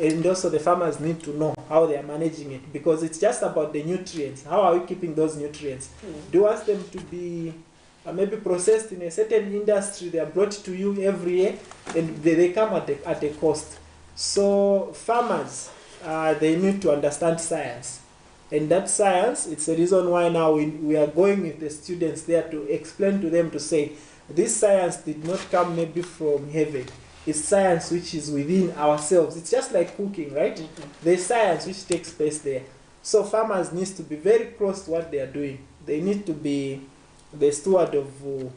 And also the farmers need to know how they are managing it, because it's just about the nutrients. How are we keeping those nutrients? Do you want them to be maybe processed in a certain industry? They are brought to you every year, and they come at a cost. So farmers, they need to understand science. And that science, it's the reason why now we are going with the students there to explain to them, to say, this science did not come maybe from heaven. It's science which is within ourselves. It's just like cooking, right? There's science which takes place there. So farmers need to be very close to what they are doing. They need to be the steward of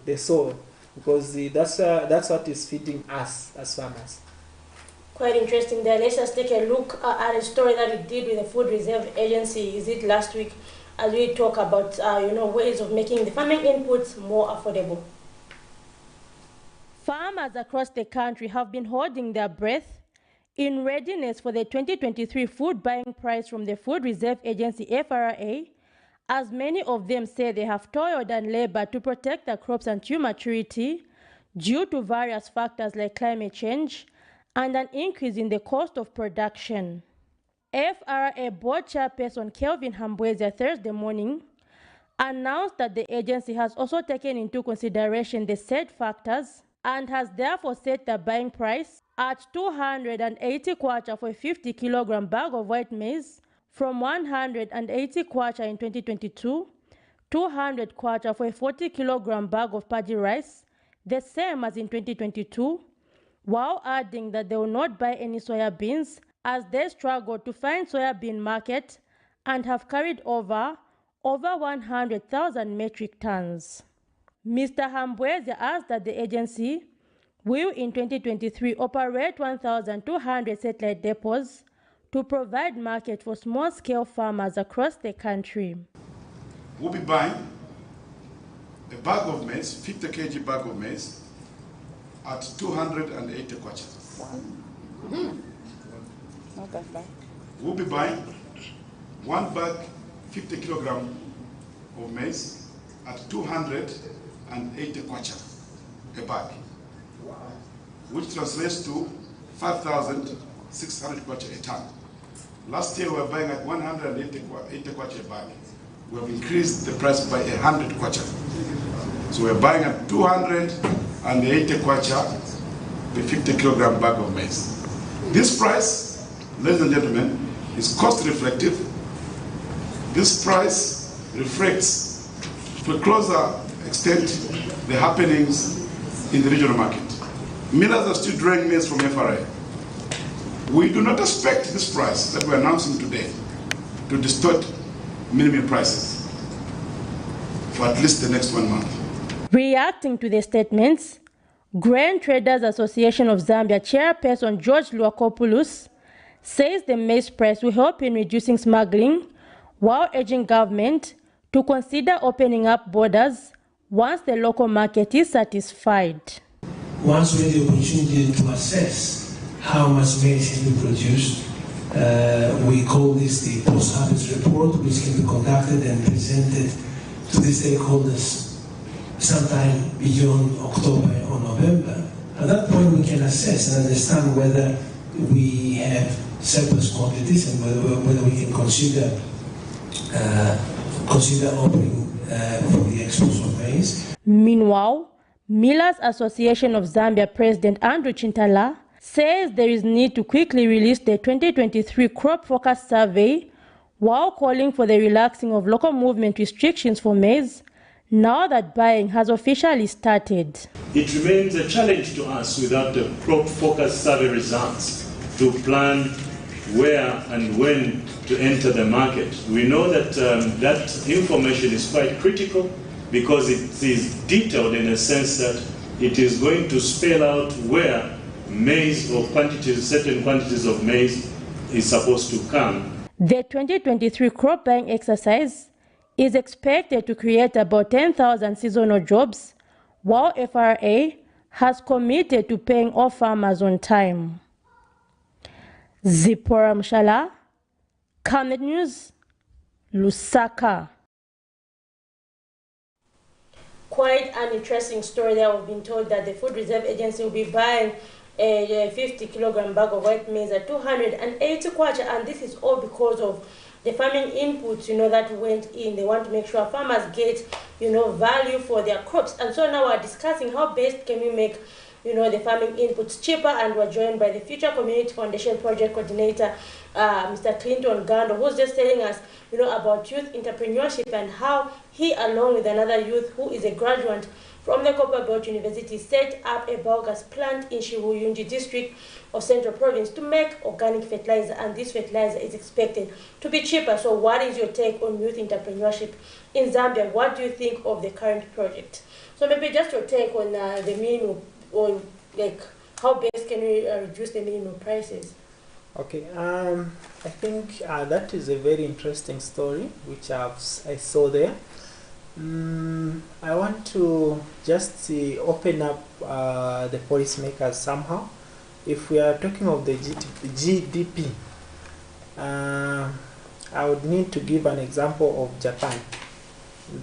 the soil, because that's what is feeding us as farmers. Quite interesting there. Let's just take a look at a story that we did with the Food Reserve Agency. Is it last week? As we talk about ways of making the farming inputs more affordable. Farmers across the country have been holding their breath In readiness for the 2023 food buying price from the Food Reserve Agency FRA, as many of them say they have toiled and labored to protect their crops until maturity due to various factors like climate change and an increase in the cost of production. FRA board chairperson Kelvin Hambwezia Thursday morning announced that the agency has also taken into consideration the said factors and has therefore set the buying price at 280 kwacha for a 50 kilogram bag of white maize from 180 kwacha in 2022, 200 kwacha for a 40 kilogram bag of paddy rice, the same as in 2022, while adding that they will not buy any soya beans as they struggle to find soybean market and have carried over 100,000 metric tons. Mr. Hambwezia asked that the agency will in 2023 operate 1,200 satellite depots to provide market for small-scale farmers across the country. We'll be buying a bag of maize, 50 kg bag of maize, at 280 kwacha. We'll be buying one bag, 50 kilogram of maize at 280 kwacha a bag, which translates to 5,600 kwacha a ton. Last year we were buying at 180 kwacha a bag. We have increased the price by 100 kwacha. So we're buying at 280 kwacha the 50 kilogram bag of maize. This price, ladies and gentlemen, is cost reflective. This price reflects to a closer extent the happenings in the regional market. Millers are still drawing maize from FRA. We do not expect this price that we're announcing today to distort minimum prices for at least the next 1 month. Reacting to the statements, Grain Traders Association of Zambia chairperson George Luakopoulos says the maize price will help in reducing smuggling while urging government to consider opening up borders once the local market is satisfied. Once we have the opportunity to assess how much maize has been produced, we call this the post-harvest report, which can be conducted and presented to the stakeholders sometime beyond October or November. At that point, we can assess and understand whether we have surplus quantities and whether we can consider opening for the exports of maize. Meanwhile, Millers Association of Zambia President Andrew Chintala says there is need to quickly release the 2023 crop forecast survey while calling for the relaxing of local movement restrictions for maize now that buying has officially started. It remains a challenge to us without the crop forecast survey results to plan where and when to enter the market. We know that that information is quite critical because it is detailed in a sense that it is going to spell out where maize or certain quantities of maize is supposed to come. The 2023 crop buying exercise is expected to create about 10,000 seasonal jobs, while FRA has committed to paying all farmers on time. Zipporah Mshala, Camnet News, Lusaka. Quite an interesting story there. We've been told that the Food Reserve Agency will be buying a 50 kilogram bag of white maize at 280 kwacha, and this is all because of the farming inputs, that went in. They want to make sure farmers get, value for their crops. And so now we're discussing how best can we make, the farming inputs cheaper, and we're joined by the Future Community Foundation Project Coordinator, Mr. Clinton Gando, who's just telling us, about youth entrepreneurship and how he, along with another youth who is a graduate from the Copper Belt University, set up a biogas plant in Shibuyunji district of Central Province to make organic fertilizer, and this fertilizer is expected to be cheaper. So what is your take on youth entrepreneurship in Zambia? What do you think of the current project? So maybe just your take on the minimum, or how best can we reduce the minimum prices? Okay, I think that is a very interesting story which I saw there. I want to just open up the policymakers somehow if we are talking of the GDP, I would need to give an example of Japan.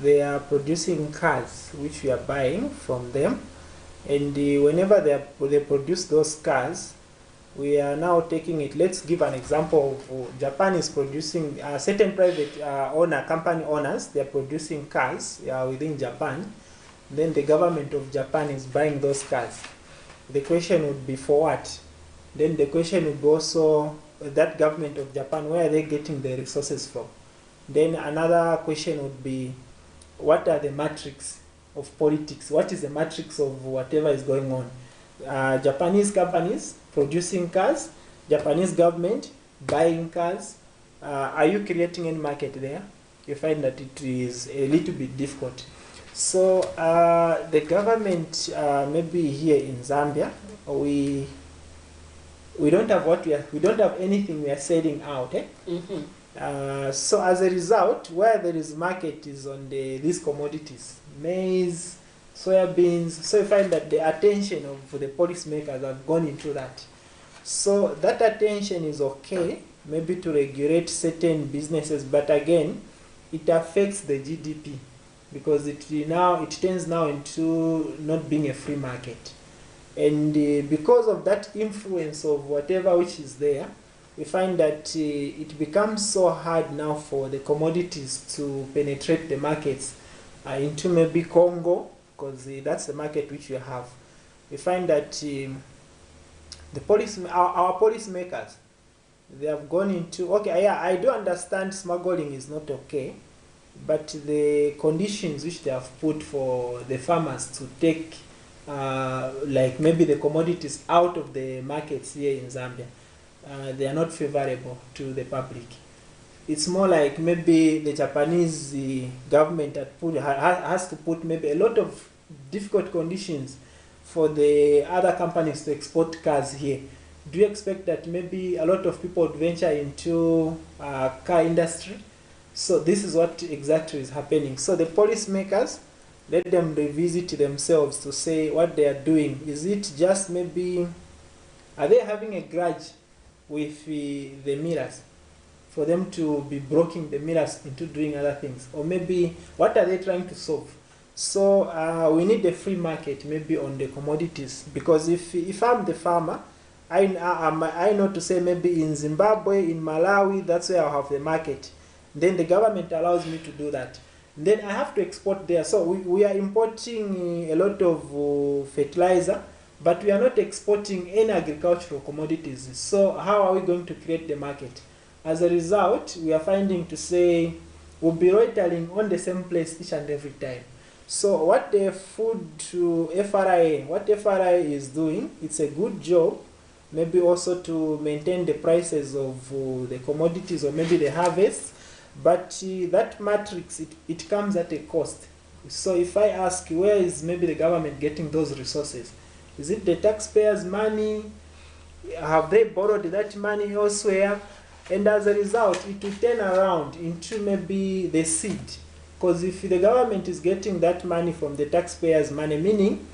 They are producing cars which we are buying from them, and whenever they produce those cars, we are now taking it. Let's give an example of Japan is producing certain private company owners. They are producing cars within Japan. Then the government of Japan is buying those cars. The question would be for what? Then the question would be also that government of Japan, where are they getting the resources from? Then another question would be, what are the matrix of politics? What is the matrix of whatever is going on? Japanese companies producing cars, Japanese government buying cars. Are you creating any market there? You find that it is a little bit difficult. So the government, maybe here in Zambia, we don't have we don't have anything we are selling out. So as a result, where there is market is on these commodities, maize, soybeans. So you find that the attention of the policymakers have gone into that. So that attention is okay, maybe to regulate certain businesses, but again, it affects the GDP because it turns now into not being a free market. And because of that influence of whatever which is there, we find that it becomes so hard now for the commodities to penetrate the markets into maybe Congo, because that's the market which we have. We find that our policymakers, they have gone into, okay, yeah, I do understand smuggling is not okay, but the conditions which they have put for the farmers to take like maybe the commodities out of the markets here in Zambia, they are not favorable to the public. It's more like maybe the Japanese government has to put maybe a lot of difficult conditions for the other companies to export cars here. Do you expect that maybe a lot of people would venture into car industry? So this is what exactly is happening. So the policymakers, let them revisit themselves to say what they are doing. Is it just maybe, are they having a grudge with the millers for them to be breaking the millers into doing other things? Or maybe what are they trying to solve? So we need a free market maybe on the commodities, because if I'm the farmer, I know to say maybe in Zimbabwe, in Malawi, that's where I'll have the market. Then the government allows me to do that. Then I have to export there. So we are importing a lot of fertilizer, but we are not exporting any agricultural commodities. So how are we going to create the market? As a result, we are finding to say we'll be loitering on the same place each and every time. So what the FRA is doing, it's a good job, maybe also to maintain the prices of the commodities or maybe the harvest, but that matrix, it comes at a cost. So if I ask, where is maybe the government getting those resources? Is it the taxpayers' money? Have they borrowed that money elsewhere? And as a result, it will turn around into maybe the seed. Because if the government is getting that money from the taxpayers' money, meaning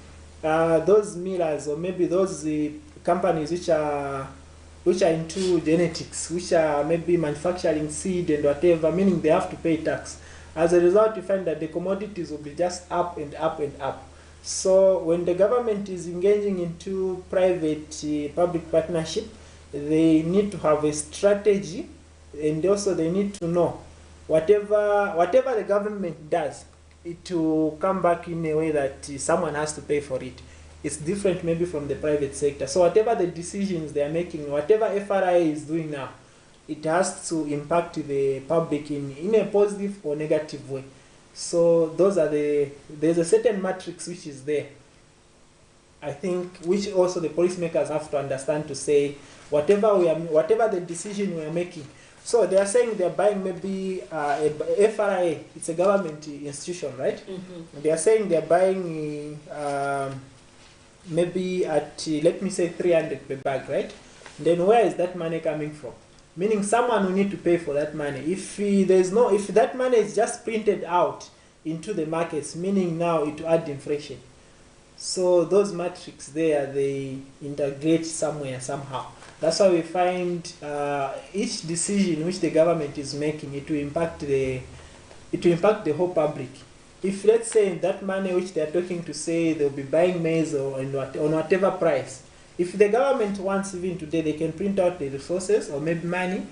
those millers or maybe those companies which are into genetics, which are maybe manufacturing seed and whatever, meaning they have to pay tax. As a result, you find that the commodities will be just up and up and up. So when the government is engaging into private-public partnership, they need to have a strategy, and also they need to know whatever the government does, it will come back in a way that someone has to pay for it. It's different maybe from the private sector. So whatever the decisions they are making, whatever FRA is doing now, it has to impact the public in a positive or negative way. So those are there's a certain matrix which is there, I think, which also the policymakers have to understand to say whatever the decision we are making. So they are saying they are buying maybe a FRA, it's a government institution, right? Mm-hmm. They are saying they are buying maybe at, let me say 300 per bag, right? Then where is that money coming from? Meaning someone will need to pay for that money. If that money is just printed out into the markets, meaning now it will add inflation. So those metrics there, they integrate somewhere, somehow. That's why we find each decision which the government is making, it will impact the whole public. If, let's say, that money which they are talking to say they'll be buying maize on whatever price, if the government wants, even today, they can print out the resources or maybe money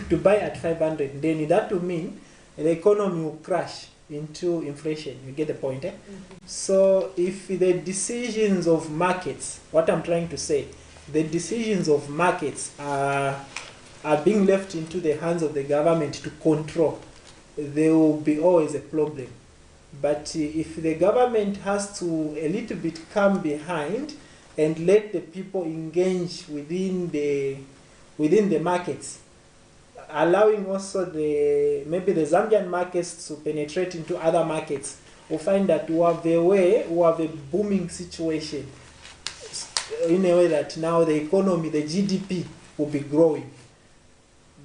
to buy at 500, then that will mean the economy will crash into inflation. You get the point, eh? Mm-hmm. So if the decisions of markets, what I'm trying to say, the decisions of markets are being left into the hands of the government to control, there will be always a problem. But if the government has to a little bit come behind and let the people engage within the markets, allowing also maybe the Zambian markets to penetrate into other markets, we'll find that we have a booming situation in a way that now the economy, the GDP, will be growing.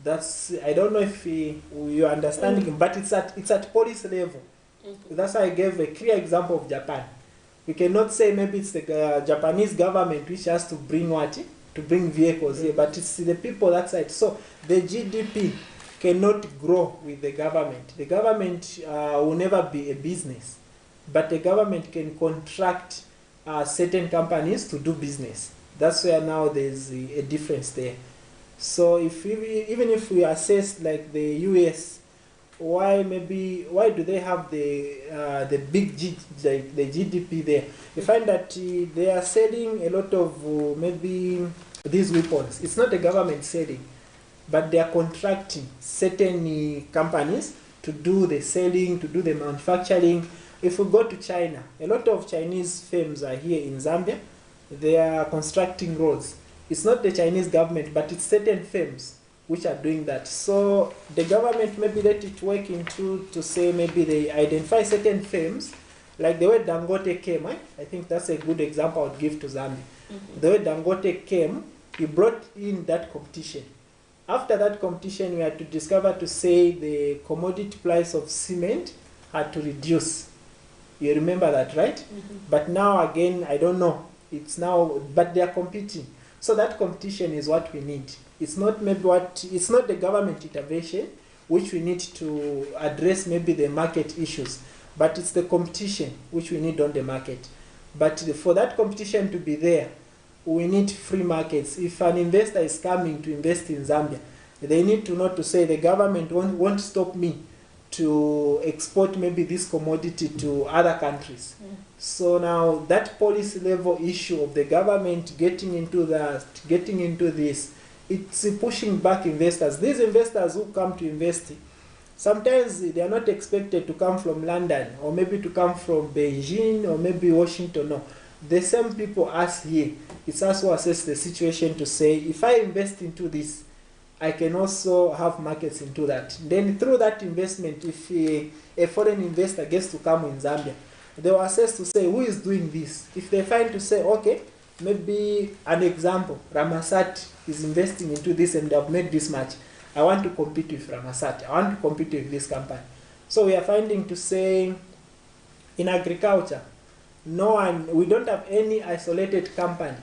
That's, I don't know if you're understanding, but it's at policy level. That's why I gave a clear example of Japan. We cannot say maybe it's the Japanese government which has to bring vehicles here, but it's the people that side. So the GDP cannot grow with the government. The government will never be a business, but the government can contract certain companies to do business. That's where now there's a difference there. So even if we assess like the US, why do they have the big the GDP there? You find that they are selling a lot of maybe these weapons. It's not the government selling, but they are contracting certain companies to do the selling, to do the manufacturing. If we go to China, a lot of Chinese firms are here in Zambia. They are constructing roads. It's not the Chinese government, but it's certain firms which are doing that. So the government maybe let it work into to say maybe they identify certain firms, like the way Dangote came. I think that's a good example I would give to Zambia. Mm-hmm. The way Dangote came, he brought in that competition. After that competition, we had to discover to say the commodity price of cement had to reduce. You remember that, right? Mm-hmm. But now again, I don't know. It's now, but they are competing. So that competition is what we need. It's not the government intervention which we need to address maybe the market issues, but it's the competition which we need on the market. But for that competition to be there, we need free markets. If an investor is coming to invest in Zambia, they need to know to say the government won't stop me to export maybe this commodity to other countries. Mm. So now that policy level issue of the government getting into this, it's pushing back investors. These investors who come to invest, sometimes they are not expected to come from London or maybe to come from Beijing or maybe Washington. No, the same people as here. It's us who assess the situation to say, if I invest into this, I can also have markets into that. Then through that investment, if a foreign investor gets to come in Zambia, they will assess to say, who is doing this? If they find to say, okay, maybe an example, Ramasat is investing into this and they have made this much. I want to compete with Ramasat. I want to compete with this company. So we are finding to say, in agriculture, we don't have any isolated company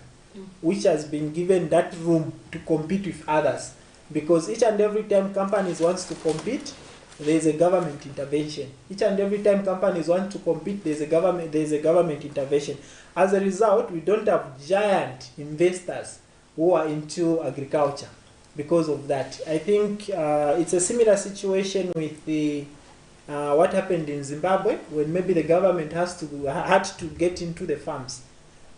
which has been given that room to compete with others. Because each and every time companies want to compete, there is a government intervention. Each and every time companies want to compete, there is a government intervention. As a result, we don't have giant investors who are into agriculture because of that. I think it's a similar situation with what happened in Zimbabwe, when maybe the government had to get into the farms.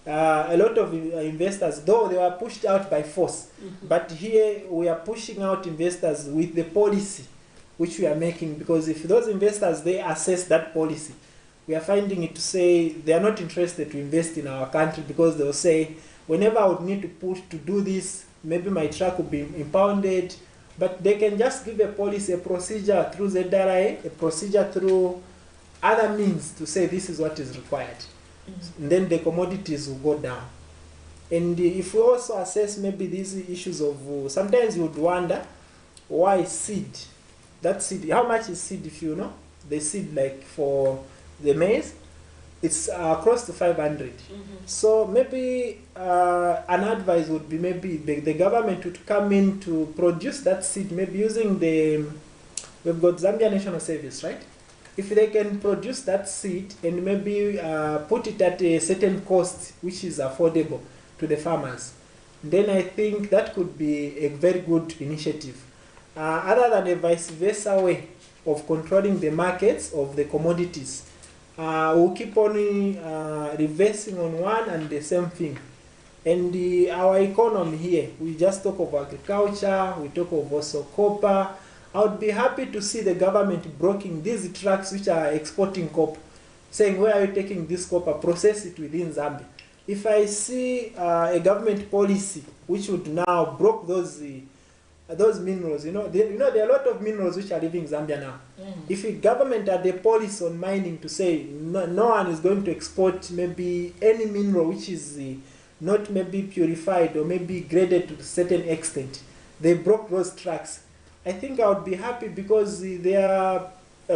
A lot of investors, though they were pushed out by force, but here we are pushing out investors with the policy which we are making, because if those investors, they assess that policy, we are finding it to say they are not interested to invest in our country, because they will say, whenever I would need to push to do this, maybe my truck will be impounded, but they can just give a policy, a procedure through ZRA, a procedure through other means to say this is what is required. And then the commodities will go down. And if we also assess maybe these issues of, sometimes you would wonder, why seed? That seed, how much is seed if you know? The seed like for the maize, it's close to 500. So maybe an advice would be maybe the government would come in to produce that seed, maybe using we've got Zambia National Service, right? If they can produce that seed and maybe put it at a certain cost which is affordable to the farmers, then I think that could be a very good initiative. Other than a vice versa way of controlling the markets of the commodities, we'll keep on reversing on one and the same thing. And our economy here, we just talk of agriculture, we talk of also copper. I would be happy to see the government blocking these trucks which are exporting copper, saying, where are you taking this copper, process it within Zambia. If I see a government policy which would now block those minerals, there are a lot of minerals which are leaving Zambia now. If the government had a policy on mining to say no one is going to export maybe any mineral which is not maybe purified or maybe graded to a certain extent, they broke those tracks. I think I would be happy because they are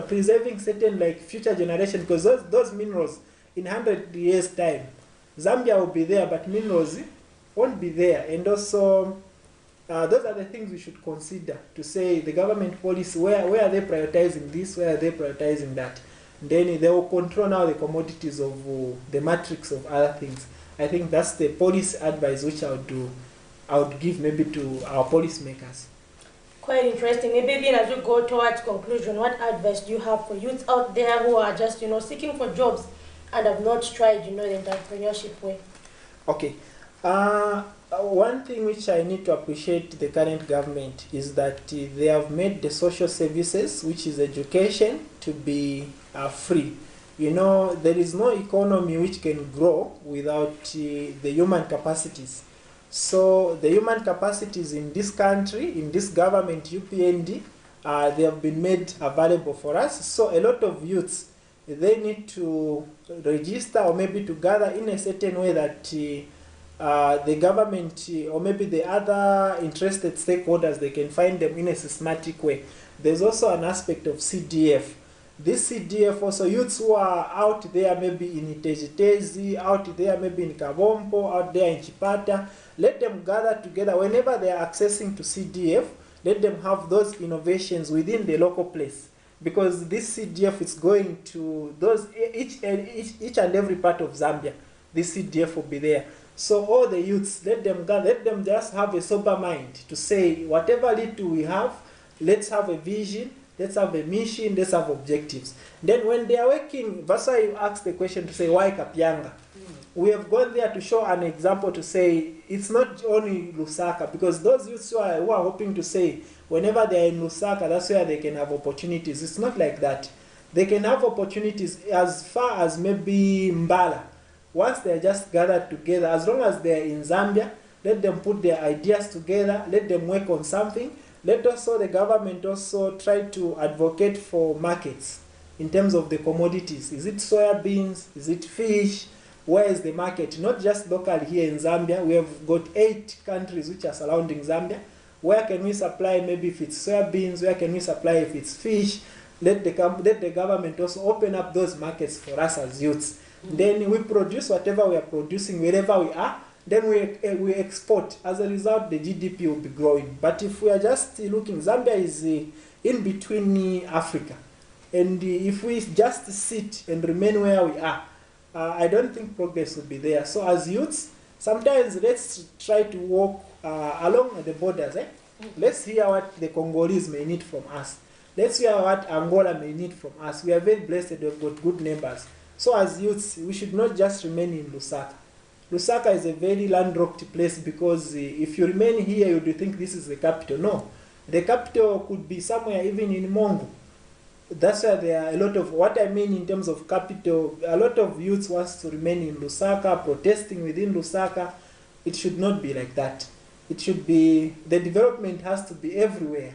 preserving certain future generation, because those minerals in 100 years time, Zambia will be there, but minerals won't be there. And also those are the things we should consider to say the government policy, where are they prioritizing this, where are they prioritizing that. Then they will control now the commodities of the matrix of other things. I think that's the policy advice which I would give maybe to our policymakers. Quite interesting. Maybe as we go towards conclusion, what advice do you have for youths out there who are just seeking for jobs and have not tried the entrepreneurship way? Okay. One thing which I need to appreciate the current government is that they have made the social services, which is education, to be free. There is no economy which can grow without the human capacities. So the human capacities in this country, in this government, UPND, they have been made available for us. So a lot of youths, they need to register or maybe to gather in a certain way that the government or maybe the other interested stakeholders, they can find them in a systematic way. There's also an aspect of CDF. This CDF also, youths who are out there maybe in Itezitezi, out there maybe in Kabompo, out there in Chipata, let them gather together. Whenever they are accessing to CDF, let them have those innovations within the local place. Because this CDF is going to each and every part of Zambia. This CDF will be there. So all the youths, let them gather, let them just have a sober mind to say, whatever little we have, let's have a vision, let's have a mission, let's have objectives. Then when they are working, that's why you ask the question to say, why Kapyanga? We have gone there to show an example to say, it's not only Lusaka, because those youths who are hoping to say, whenever they are in Lusaka, that's where they can have opportunities. It's not like that. They can have opportunities as far as maybe Mbala. Once they are just gathered together, as long as they are in Zambia, let them put their ideas together, let them work on something. Let also the government also try to advocate for markets in terms of the commodities. Is it soya beans? Is it fish? Where is the market? Not just locally here in Zambia. We have got 8 countries which are surrounding Zambia. Where can we supply maybe if it's soya beans? Where can we supply if it's fish? Let the government also open up those markets for us as youths. Then we produce whatever we are producing wherever we are. Then we export. As a result, the GDP will be growing. But if we are just looking, Zambia is in between Africa. And if we just sit and remain where we are, I don't think progress will be there. So as youths, sometimes let's try to walk along the borders. Let's hear what the Congolese may need from us. Let's hear what Angola may need from us. We are very blessed. We've got good neighbors. So as youths, we should not just remain in Lusaka. Lusaka is a very landlocked place because if you remain here, you would think this is the capital. No. The capital could be somewhere even in Mongo. That's why there are a lot of, what I mean in terms of capital, a lot of youths want to remain in Lusaka, protesting within Lusaka. It should not be like that. It should be, the development has to be everywhere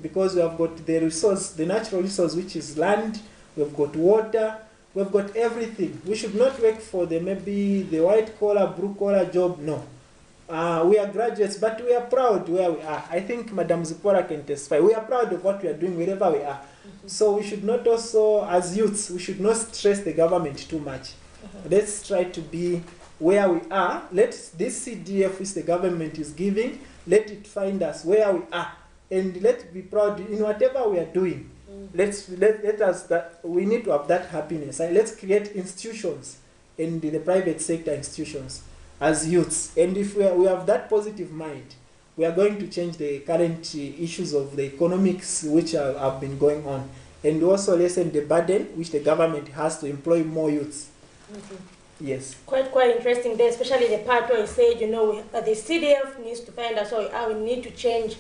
because we have got the resource, the natural resource, which is land, we've got water, we've got everything. We should not work for maybe the white collar, blue collar job, no. We are graduates, but we are proud where we are. I think Madam Zipora can testify. We are proud of what we are doing wherever we are. So we should not also, as youths, we should not stress the government too much. Let's try to be where we are. Let this CDF which the government is giving, let it find us where we are. And let's be proud in whatever we are doing. Let us, that we need to have that happiness. Let's create institutions in the private sector institutions as youths. And if we have that positive mind, we are going to change the current issues of the economics which have been going on. And also lessen the burden which the government has to employ more youths. Yes. Quite interesting there, especially the part where you said, you know, the CDF needs to find us how we need to change,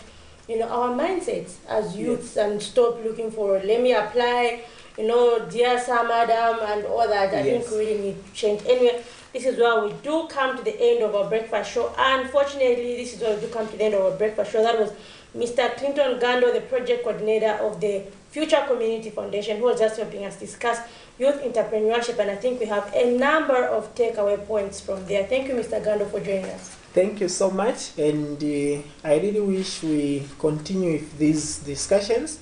you know, our mindsets as youths, and stop looking for, let me apply, you know, dear sir, madam, and all that. I think we really need to change. Anyway, this is where we do come to the end of our breakfast show. Unfortunately, this is where we do come to the end of our breakfast show. That was Mr. Clinton Gando, the project coordinator of the Future Community Foundation, who was just helping us discuss youth entrepreneurship, and I think we have a number of takeaway points from there. Thank you, Mr. Gando, for joining us. Thank you so much, and I really wish we continue with these discussions,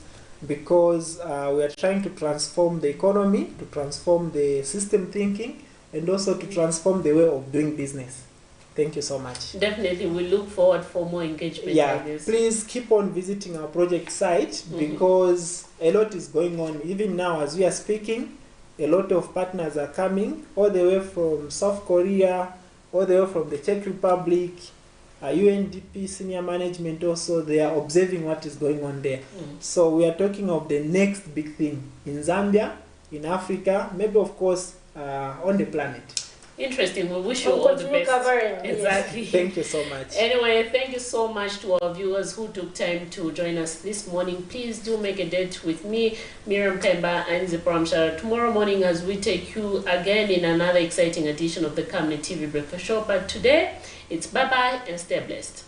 because we are trying to transform the economy, to transform the system thinking, and also to transform the way of doing business. Thank you so much. Definitely, we look forward for more engagement like this. Please keep on visiting our project site, because a lot is going on. Even now, as we are speaking, a lot of partners are coming, all the way from South Korea, all the way from the Czech Republic, UNDP senior management also, they are observing what is going on there. So we are talking of the next big thing in Zambia, in Africa, maybe of course on the planet. Interesting. We wish you all the best. Covering. Exactly. Yes. Thank you so much. Anyway, thank you so much to our viewers who took time to join us this morning. Please do make a date with me, Miriam Pemba, and Zipramshara tomorrow morning as we take you again in another exciting edition of the Camnet TV Breakfast Show. But today, it's bye-bye and stay blessed.